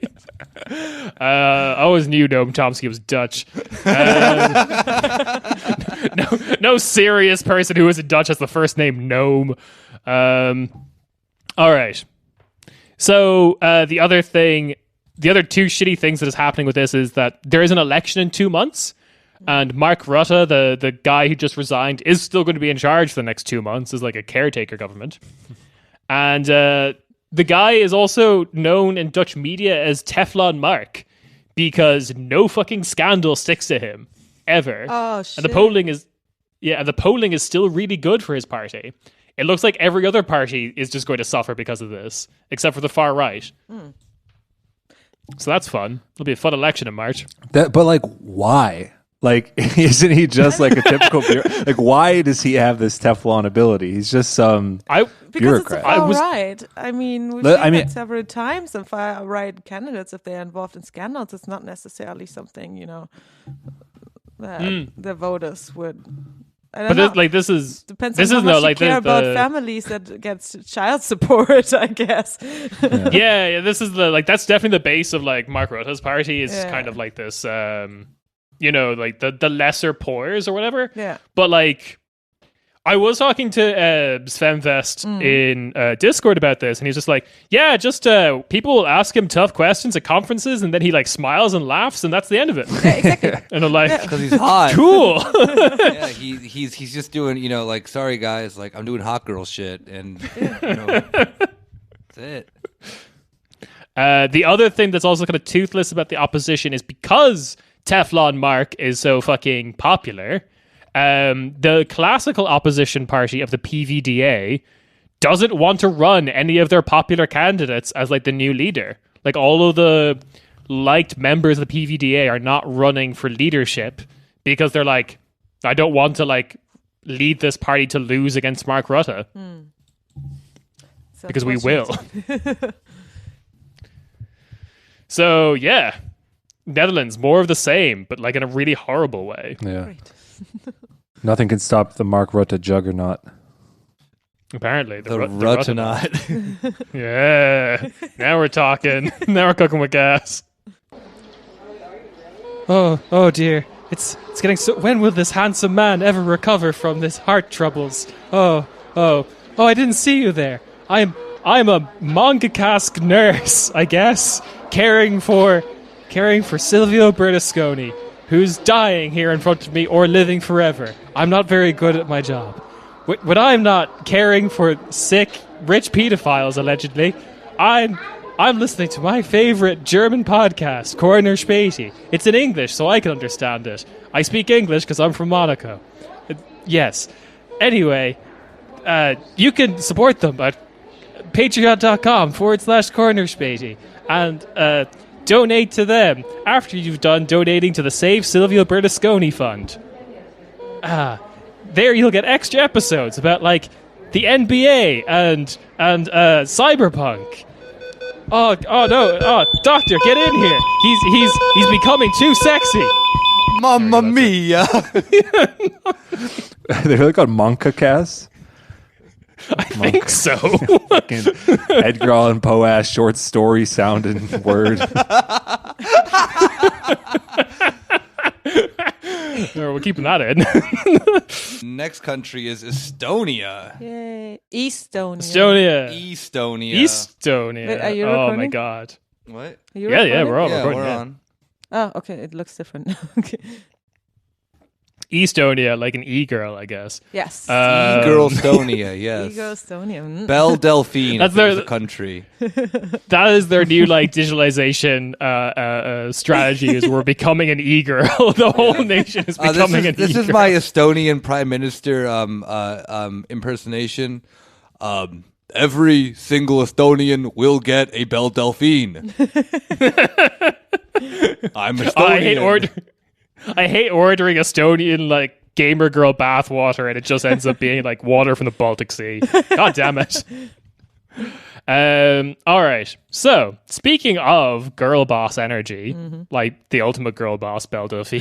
I always knew Noam Chomsky was Dutch. No serious person who isn't Dutch has the first name Noam. All right. So the other two shitty things that is happening with this is that there is an election in 2 months. And Mark Rutte, the guy who just resigned, is still going to be in charge for the next 2 months as like a caretaker government. And the guy is also known in Dutch media as Teflon Mark because no fucking scandal sticks to him ever. Oh shit! And the polling is still really good for his party. It looks like every other party is just going to suffer because of this, except for the far right. So that's fun. It'll be a fun election in March. But like, why? Like, isn't he just like a typical like, why does he have this Teflon ability? He's just some bureaucrat. Because it's right. I mean, we've seen that several times. And far-right candidates, if they're involved in scandals, it's not necessarily something, you know, that the voters would... This is depends on how much you care about families that gets child support, I guess. Yeah, this is that's definitely the base of like Mark Rutte's party is kind of like this... you know, like the lesser poors or whatever. Yeah. But like, I was talking to Sven Vest in Discord about this, and he's just like, yeah, just people will ask him tough questions at conferences, and then he like smiles and laughs, and that's the end of it. Yeah, exactly. And I'm like, because he's hot. Cool. Yeah, he's just doing, you know, like, sorry guys, like I'm doing hot girl shit, and you know, that's it. The other thing that's also kind of toothless about the opposition is because Teflon Mark is so fucking popular, the classical opposition party of the PVDA doesn't want to run any of their popular candidates as like the new leader. Like all of the liked members of the PVDA are not running for leadership because they're like, I don't want to like lead this party to lose against Mark Rutte. Because we will. So yeah, Netherlands, more of the same, but like in a really horrible way. Yeah. Nothing can stop the Mark Rutte juggernaut. Apparently. The Rutte-naut. Yeah. Now we're talking. Now we're cooking with gas. Oh dear. It's getting so... When will this handsome man ever recover from this heart troubles? Oh, I didn't see you there. I'm a manga-cask nurse, I guess, caring for Silvio Berlusconi, who's dying here in front of me or living forever. I'm not very good at my job. When I'm not caring for sick, rich pedophiles, allegedly, I'm listening to my favorite German podcast, Corner Späti. It's in English, so I can understand it. I speak English because I'm from Monaco. Yes. Anyway, you can support them at patreon.com/Corner Späti and donate to them after you've done donating to the Save Silvio Berlusconi Fund. There you'll get extra episodes about like the NBA and Cyberpunk. Oh no! Oh, doctor, get in here! He's becoming too sexy. Mamma mia! They're like on Monka Cast. I think so. Fucking Edgar Allan Poe ass short story sound and word. We're keeping that in. Next country is Estonia. Yay. Estonia. Estonia. Wait, are you oh recording? my god. What? Yeah, we're all recording. We're on. Oh, okay. It looks different. Okay. Estonia, like an e-girl, I guess. Yes. E-girl Estonia, yes. E-girl Estonia. Mm. Belle Delphine. That's the country. That is their new like digitalization strategy. Is we're becoming an e-girl. The whole nation is becoming an e-girl. This is my Estonian prime minister impersonation. Every single Estonian will get a Belle Delphine. I'm Estonian. I hate ordering Estonian like gamer girl bathwater, and it just ends up being like water from the Baltic Sea. God damn it. All right. So speaking of girl boss energy, like the ultimate girl boss, Belle Delphine.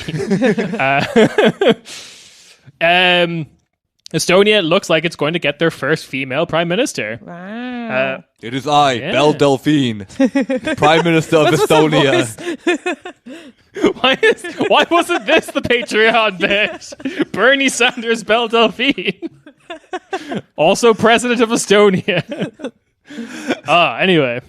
Estonia looks like it's going to get their first female prime minister. Wow. It is I, Belle Delphine, Prime Minister of Estonia. Why wasn't this the Patreon bit? Bernie Sanders, Belle Delphine. Also president of Estonia. Anyway.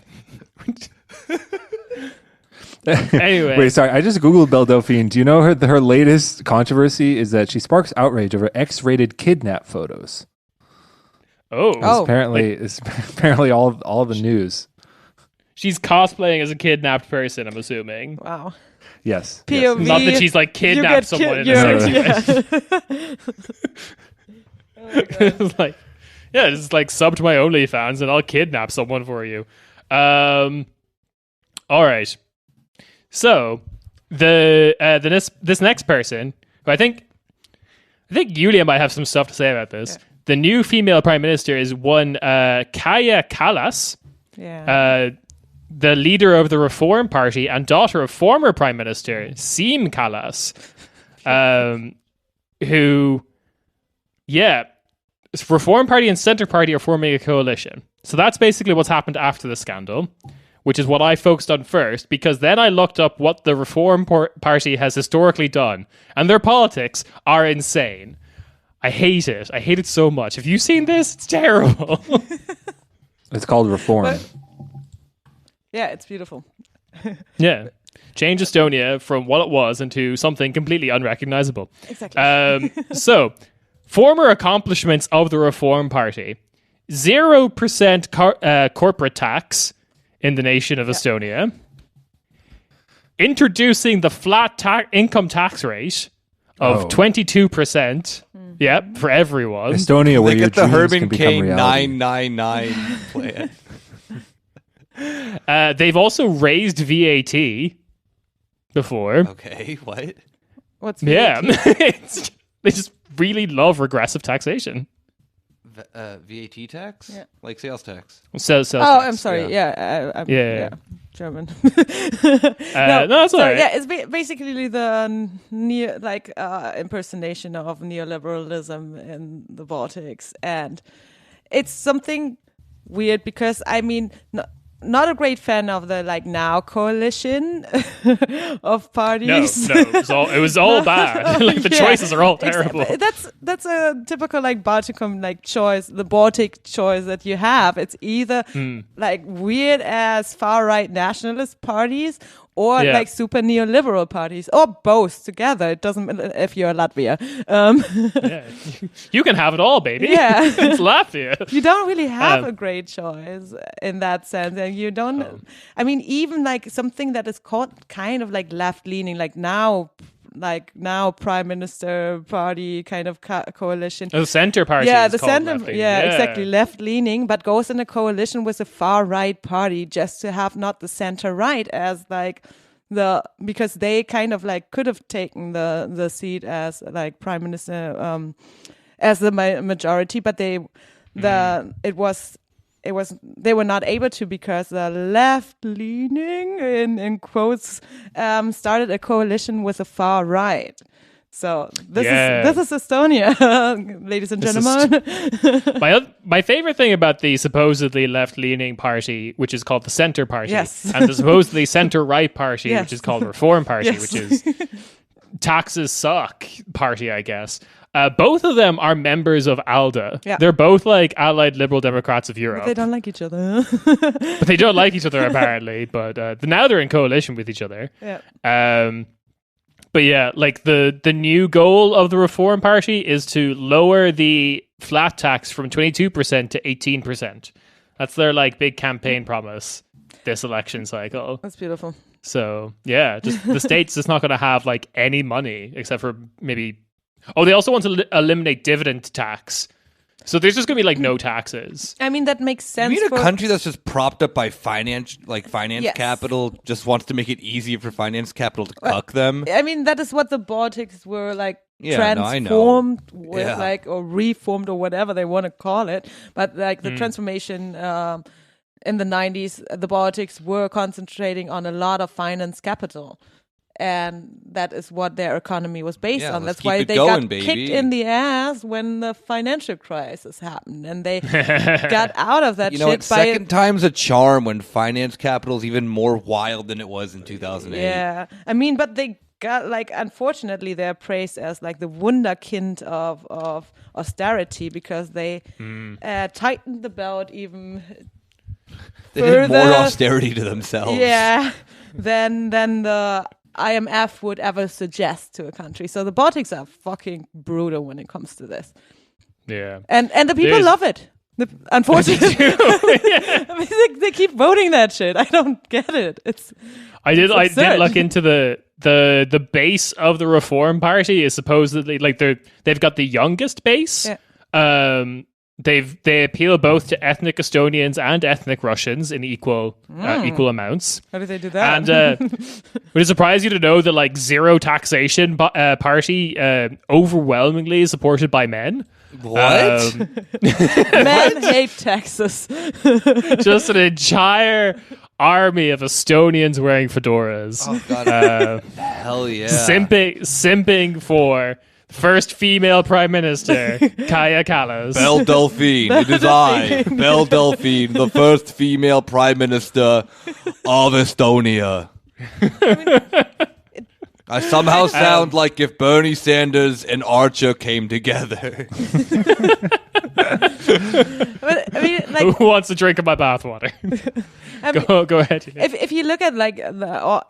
Wait, sorry. I just googled Belle Delphine. Do you know her latest controversy is that she sparks outrage over X-rated kidnap photos? It's apparently all the news. She's cosplaying as a kidnapped person, I'm assuming. Wow. Yes. POV. Not that she's like kidnapped someone in a It's like, yeah, it's like sub to my OnlyFans and I'll kidnap someone for you. All right. So this next person, who I think Yulia might have some stuff to say about this. Yeah. The new female prime minister is one Kaja Kallas, the leader of the Reform Party and daughter of former prime minister Siim Kallas, who, Reform Party and Centre Party are forming a coalition. So that's basically what's happened after the scandal, which is what I focused on first, because then I looked up what the Reform Party has historically done, and their politics are insane. I hate it. I hate it so much. Have you seen this? It's terrible. It's called Reform. It's beautiful. Yeah. Change Estonia from what it was into something completely unrecognizable. Exactly. So, former accomplishments of the Reform Party. 0% corporate tax in the nation of Estonia. Introducing the flat income tax rate of 22%. Yep, for everyone. Estonia, where they your get the dreams Herman can become Cain reality. 999 plan. They've also raised VAT before. Okay, what? What's VAT? Yeah, they just really love regressive taxation. VAT tax? Yeah. Like sales tax? Sales tax. I'm sorry. Yeah. German. No, that's all right. Yeah, it's basically the impersonation of neoliberalism in the Baltics, and it's something weird because I mean, not a great fan of the now coalition of parties. No, it was all bad. The choices are all terrible. That's a typical Balticum choice, the Baltic choice that you have. It's either weird ass far right nationalist parties or super neoliberal parties, or both together. It doesn't matter if you're Latvia. You can have it all, baby. Yeah. It's Latvia. You don't really have a great choice in that sense. And you don't, I mean, even something that is called kind of left leaning, now Prime Minister Party kind of coalition. The Centre Party. Yeah, is the called Centre. left-leaning. Yeah, exactly, left leaning, but goes in a coalition with a far right party just to have not the center right as because they kind of could have taken the seat as Prime Minister as the majority, but it was they were not able to because the left-leaning, in quotes, started a coalition with the far right. So this is Estonia, ladies and gentlemen. My favorite thing about the supposedly left-leaning party, which is called the Centre Party, yes. and the supposedly centre-right party, yes. which is called Reform Party, yes. which is taxes suck party, I guess. Both of them are members of ALDE. Yeah. They're both like Allied Liberal Democrats of Europe. But they don't like each other. But they don't like each other, apparently. But now they're in coalition with each other. Yeah. But yeah, like the new goal of the Reform Party is to lower the flat tax from 22% to 18%. That's their like big campaign promise this election cycle. That's beautiful. So yeah, just the state's just not going to have like any money except for maybe. Oh, they also want to eliminate dividend tax. So there's just going to be like no taxes. I mean, that makes sense. You mean a country that's just propped up by finance yes. capital just wants to make it easier for finance capital to cuck them? I mean, that is what the Baltics were like transformed with, or reformed or whatever they want to call it. But like the transformation in the 90s, the Baltics were concentrating on a lot of finance capital. And that is what their economy was based on. That's why they got kicked in the ass when the financial crisis happened. And they got out of that shit. Second time's a charm when finance capital is even more wild than it was in 2008. Yeah. I mean, but they got, like, unfortunately, they're praised as, like, the wunderkind of austerity because they tightened the belt even they did more austerity to themselves. Yeah. Than the IMF would ever suggest to a country. So the Baltics are fucking brutal when it comes to this. Yeah. And the people love it. Unfortunately. I mean, they keep voting that shit. I don't get it. I did look into the base of the Reform Party is supposedly like they've got the youngest base. Yeah. They appeal both to ethnic Estonians and ethnic Russians in equal amounts. How do they do that? And would it surprise you to know that like zero taxation party overwhelmingly is supported by men? What? Men hate taxes. Just an entire army of Estonians wearing fedoras. Oh god! Hell yeah! Simping for first female prime minister, Kaja Kallas. Belle Delphine, it is I, Belle Delphine, the first female prime minister of Estonia. I somehow sound like if Bernie Sanders and Archer came together. But, I mean, like, who wants a drink of my bathwater? Go ahead. If you look at like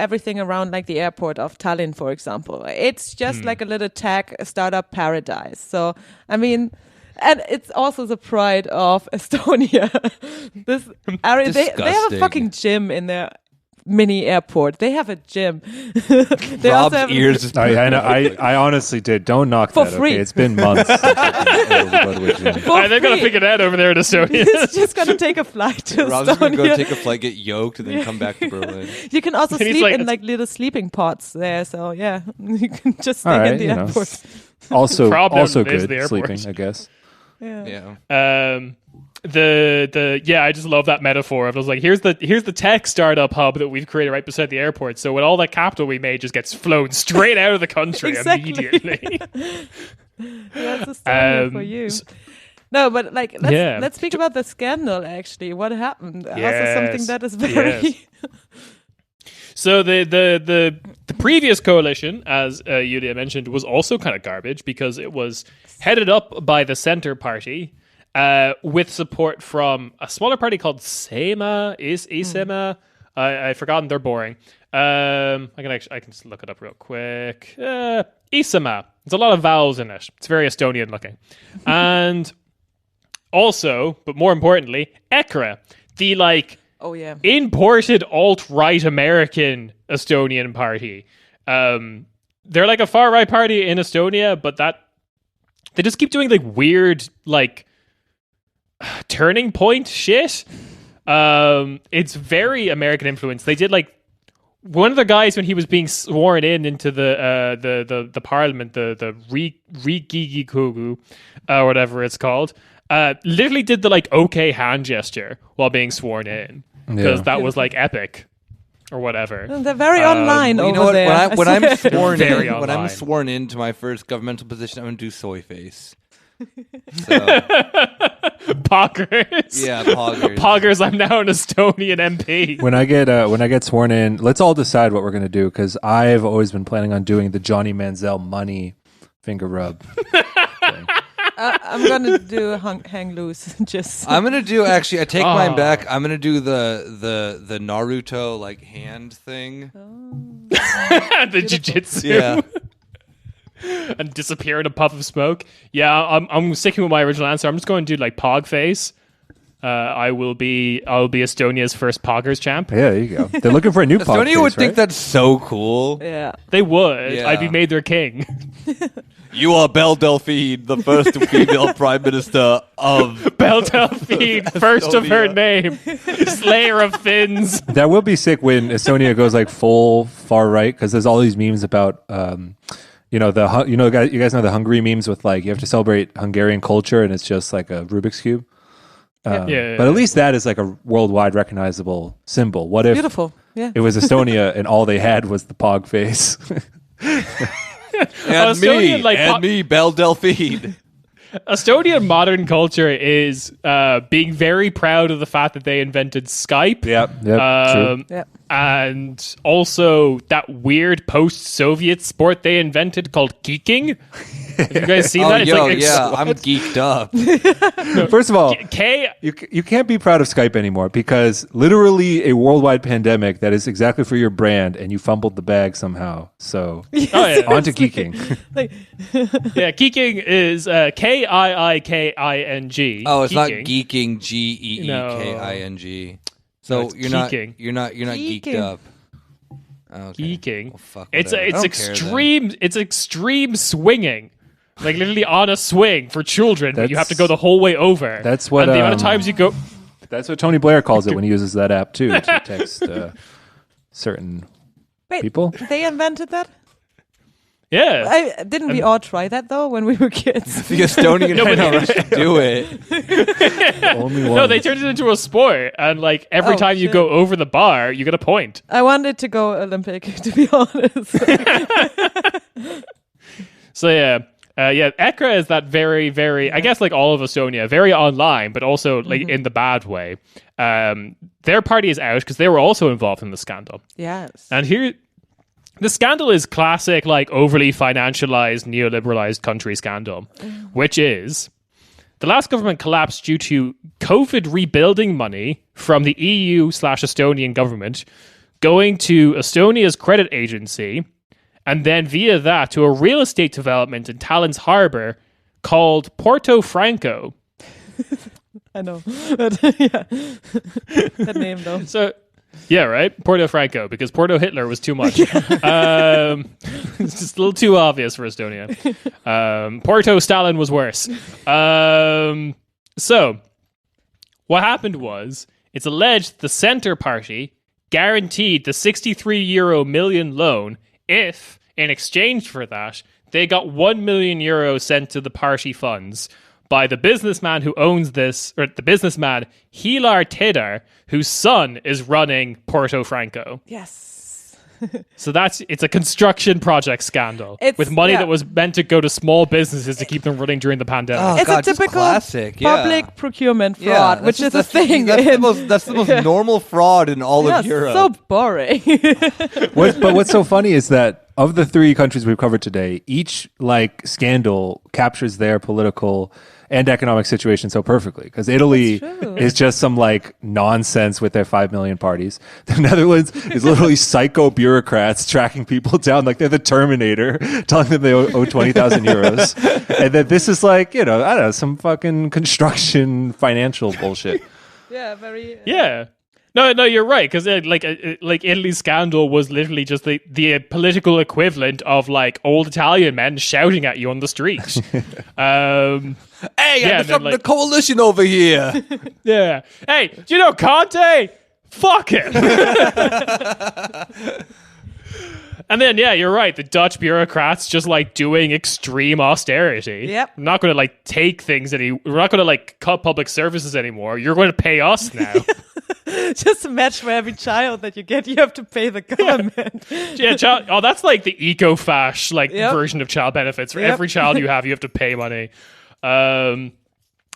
everything around like the airport of Tallinn, for example, it's just like a little tech startup paradise. So I mean, and it's also the pride of Estonia. This area, they have a fucking gym in their mini airport. They have a gym. They Rob's also have ears. I know. I honestly did. Don't knock For that. free. Okay? It's been months. Since They've got to figure it out over there in Estonia. He's just gonna take a flight to Rob's Estonia. gonna go take a flight, get yoked, and then come back to Berlin. You can also And he's sleep like, in like little sleeping pods there. So yeah, you can just stay in the airport. Also Problem is good the airport. sleeping, I guess. Yeah. I just love that metaphor. I was like, here's the tech startup hub that we've created right beside the airport. So when all that capital we made just gets flown straight out of the country immediately. That's a story for you. No, but like let's speak about the scandal. Actually, what happened? Also something that is very. So the previous coalition, as Yulia mentioned, was also kind of garbage because it was headed up by the Centre Party. With support from a smaller party called Isema. I've forgotten. They're boring. I can just look it up real quick. Isema. There's a lot of vowels in it. It's very Estonian looking. And also, but more importantly, EKRE, the imported alt-right American Estonian party. They're like a far-right party in Estonia, but they just keep doing like weird turning point shit. It's very American influence. They did like one of the guys when he was being sworn into the parliament, the Riigikogu, whatever it's called. literally did the like okay hand gesture while being sworn in because that was like epic or whatever. They're very online over you know what? there. When I'm sworn Very in, when I'm online. sworn into my first governmental position, I'm gonna do soy face. So, Poggers. yeah, poggers. Poggers, I'm now an Estonian MP. When I get sworn in, let's all decide what we're going to do, because I've always been planning on doing the Johnny Manziel money finger rub. I'm gonna do hang loose. Just I'm gonna do actually. I take mine back. I'm gonna do the Naruto like hand thing. The jiu-jitsu. Yeah. And disappear in a puff of smoke. Yeah, I'm sticking with my original answer. I'm just going to do like Pog face. I'll be Estonia's first Poggers champ. Yeah, there you go. They're looking for a new Pog Estonia face, would think right? that's so cool. yeah. They would. Yeah. I'd be made their king. You are Belle Delphine, the first female prime minister of. Belle Delphine, first of her name, Slayer of Finns. That will be sick when Estonia goes like full far right, because there's all these memes about you guys know the Hungary memes with like you have to celebrate Hungarian culture and it's just like a Rubik's cube. But at least that is like a worldwide recognizable symbol. What if Beautiful. Yeah. it was Estonia and all they had was the Pog face? And Estonian, like, me, Belle Delphine. Estonian modern culture is being very proud of the fact that they invented Skype. Yep, true. Yeah. And also that weird post-Soviet sport they invented called geeking. Have you guys seen that? It's I'm geeked up. First of all, K. you can't be proud of Skype anymore, because literally a worldwide pandemic that is exactly for your brand, and you fumbled the bag somehow. So on to geeking. Yeah, geeking is Kiiking. Oh, it's not Geeking. geeking. Geeking. So No, you're not geeking. you're not geeked Geeking. up. Okay. Geeking. Well, fuck, It's whatever. I don't care extreme. It's extreme swinging, like literally on a swing for children. But you have to That's- go the whole way over. That's what, And the amount of times you go. That's what Tony Blair calls it when he uses that app too, to text certain Wait, people. they invented that? Yeah. Didn't we all try that though when we were kids? The Estonian managed to do it. Only one. No, they turned it into a sport, and like every Oh, time you shit. go over the bar, you get a point. I wanted to go Olympic, to be honest. So yeah, Ekra is that very, very. I guess like all of Estonia, very online, but also like in the bad way. Their party is out because they were also involved in the scandal, Yes. and here. The scandal is classic, like overly financialized, neoliberalized country scandal, which is the last government collapsed due to COVID rebuilding money from the EU/Estonian government going to Estonia's credit agency, and then via that to a real estate development in Tallinn's harbour called Porto Franco. I know. But yeah. That name though. So. Yeah, right? Porto Franco, because Porto Hitler was too much. It's just a little too obvious for Estonia. Porto Stalin was worse. So, what happened was, it's alleged the Centre Party guaranteed the €63 million loan if, in exchange for that, they got €1 million sent to the party funds by the businessman who owns this, or the businessman Hilar Tedar, whose son is running Porto Franco. Yes. So it's a construction project scandal with money that was meant to go to small businesses to keep them running during the pandemic. Oh, It's God, a just typical classic. public procurement fraud, which is a thing. That's the most normal fraud in all of Europe. So boring. But what's so funny is that of the three countries we've covered today, each like scandal captures their political and economic situation so perfectly. Because Italy is just some like nonsense with their 5 million parties. The Netherlands is literally psycho bureaucrats tracking people down like they're the Terminator, telling them they owe 20,000 euros. And then this is like, I don't know, some fucking construction financial bullshit. Yeah, very. Yeah. No, you're right, because like Italy's scandal was literally just the political equivalent of like old Italian men shouting at you on the street. Hey, Yeah, I'm from then, the coalition over here. Yeah. Hey, do you know Conte? Fuck it. And then, yeah, you're right. The Dutch bureaucrats just like doing extreme austerity. Yep. We're not going to like take things we're not going to like cut public services anymore. You're going to pay us now. Just a match for every child that you get, you have to pay the government. Yeah, that's like the eco-fash version of child benefits. For every child you have to pay money.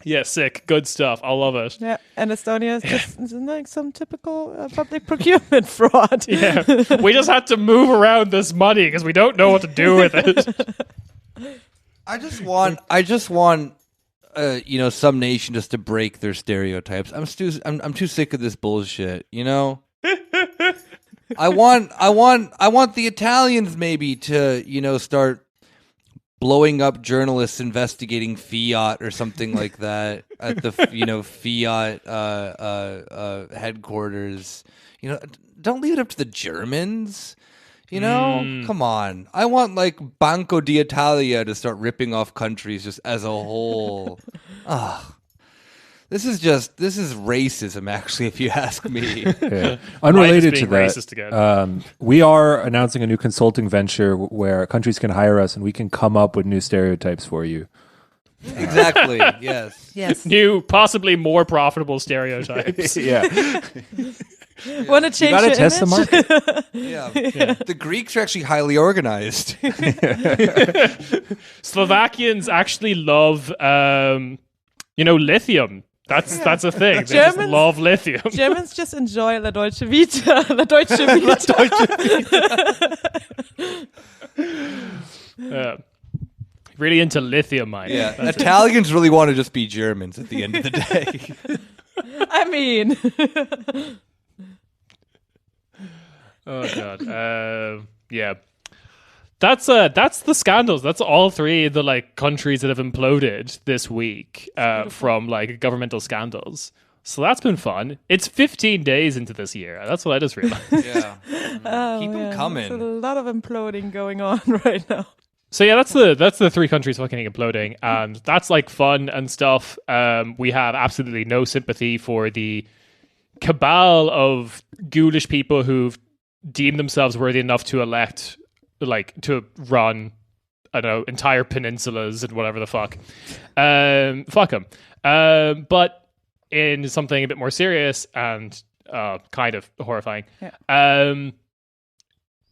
Yeah, sick. Good stuff. I love it. Yeah, and Estonia is just like some typical public procurement fraud. Yeah, we just had to move around this money because we don't know what to do with it. I just want some nation just to break their stereotypes. I'm too sick of this bullshit. I want the Italians maybe to start blowing up journalists investigating Fiat or something like that at the Fiat headquarters. Don't leave it up to the Germans. Come on. I want like Banco d'Italia to start ripping off countries just as a whole. This is racism, actually, if you ask me. Yeah. Unrelated to that, we are announcing a new consulting venture where countries can hire us and we can come up with new stereotypes for you. Exactly. Yes. New, possibly more profitable stereotypes. Yeah. Want to change? You gotta test image? the market. Yeah. The Greeks are actually highly organized. Slovakians actually love, lithium. That's a thing. They just love lithium. Germans just enjoy La Deutsche Vita. La Deutsche Vita. Yeah. Really into lithium mining. Yeah. Italians really want to just be Germans at the end of the day. I mean. Oh God. Yeah. That's the scandals. That's all three of the countries that have imploded this week from governmental scandals. So that's been fun. It's 15 days into this year. That's what I just realized. Yeah. Keep them coming. There's a lot of imploding going on right now. So yeah, that's the three countries fucking imploding, and that's fun and stuff. We have absolutely no sympathy for the cabal of ghoulish people who've deemed themselves worthy enough to elect, to run, I don't know, entire peninsulas and whatever the fuck. Fuck them. But in something a bit more serious and kind of horrifying. Yeah.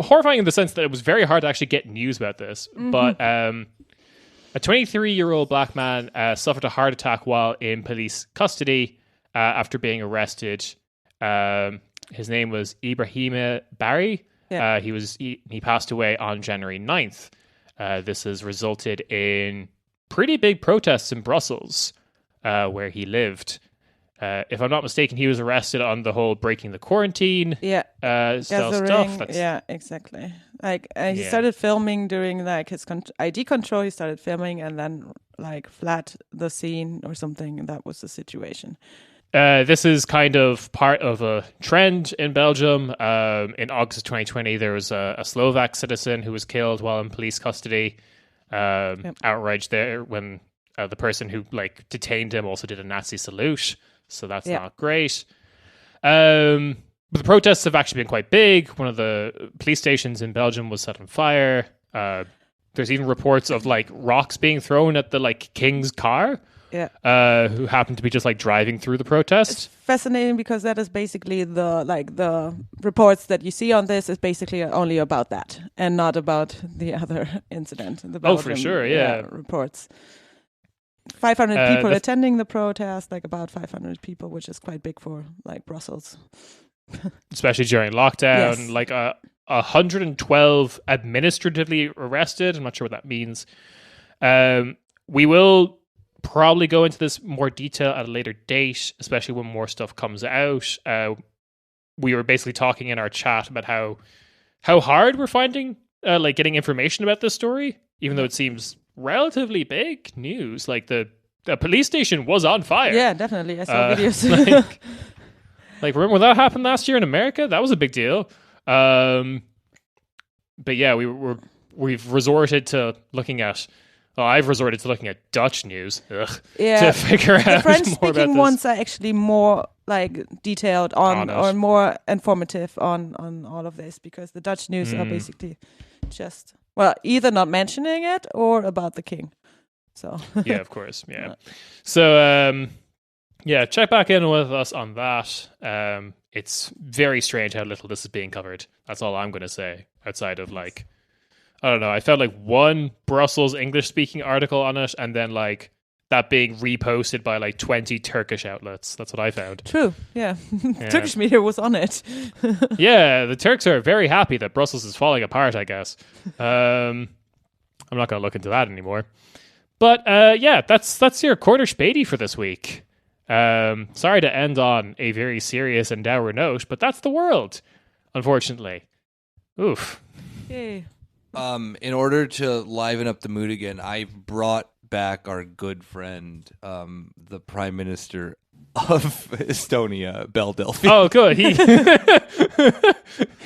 Horrifying in the sense that it was very hard to actually get news about this. Mm-hmm. But a 23-year-old black man suffered a heart attack while in police custody after being arrested. His name was Ibrahima Barry. Yeah. He passed away on January 9th. This has resulted in pretty big protests in Brussels, where he lived. If I'm not mistaken, he was arrested on the whole breaking the quarantine stuff. Yeah, exactly. He started filming during his ID control. He started filming and then fled the scene or something. And that was the situation. This is kind of part of a trend in Belgium. In August of 2020, there was a Slovak citizen who was killed while in police custody. Outrage there when the person who detained him also did a Nazi salute. So that's not great. But the protests have actually been quite big. One of the police stations in Belgium was set on fire. There's even reports of rocks being thrown at the king's car. Yeah. Who happened to be just driving through the protest. It's fascinating because that is basically the reports that you see on this is basically only about that and not about the other incident. The Belgium, for sure, yeah. Reports. 500 people attending the protest, about 500 people, which is quite big for Brussels. Especially during lockdown. Yes. 112 administratively arrested. I'm not sure what that means. We will probably go into this more detail at a later date, especially when more stuff comes out. We were basically talking in our chat about how hard we're finding getting information about this story, even though it seems relatively big news. The police station was on fire. Yeah, definitely. I saw videos. Remember when that happened last year in America? That was a big deal. But yeah, we've resorted to looking at. Well, I've resorted to looking at Dutch news to figure out more about this. The French-speaking ones are actually more like detailed on it. or more informative on all of this, because the Dutch news are basically just either not mentioning it or about the king. So yeah, of course, yeah. So check back in with us on that. It's very strange how little this is being covered. That's all I'm going to say. Outside of like, I don't know, I felt like one Brussels English speaking article on it, and then like that being reposted by like 20 Turkish outlets. That's what I found. True, yeah. Turkish media was on it. Yeah, the Turks are very happy that Brussels is falling apart, I guess. I'm not going to look into that anymore. But that's your Corner Späti for this week. Sorry to end on a very serious and dour note, but that's the world, unfortunately. Oof. Yay. In order to liven up the mood again, I brought back our good friend, the Prime Minister of Estonia, Belle Delphine. Oh, good.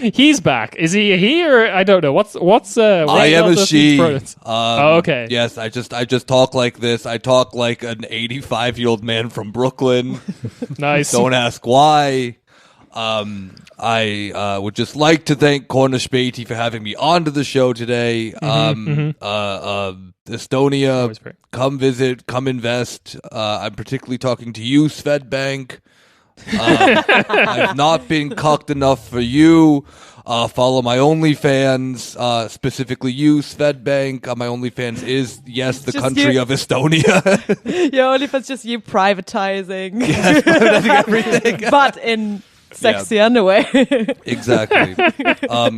He's back. Is he a he or I don't know. What's I am a she. Okay. Yes, I just talk like this. I talk like an 85-year-old man from Brooklyn. Nice. Don't ask why. I would just like to thank Corner Späti for having me onto the show today. Estonia, come visit, come invest. I'm particularly talking to you, Swedbank. I've not been cucked enough for you. Follow my OnlyFans, specifically you, Swedbank. My OnlyFans is, yes, the country of Estonia. Your OnlyFans just you privatizing. Yes, privatizing everything. But in sexy underwear. Exactly.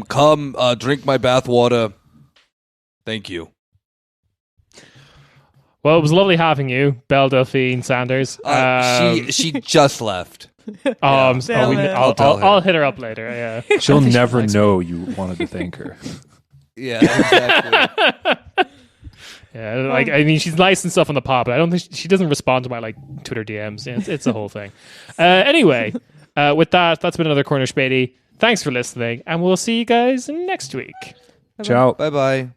Come drink my bathwater. Thank you. Well, it was lovely having you, Belle Delphine Sanders. She just left. I'll hit her up later. Yeah, she'll never know you wanted to thank her. Yeah, exactly. Yeah, like I mean, she's nice and stuff on the pod, but I don't think she doesn't respond to my like Twitter DMs. It's a whole thing. Anyway, with that's been another Corner Späti. Thanks for listening, and we'll see you guys next week. Ciao. Bye bye.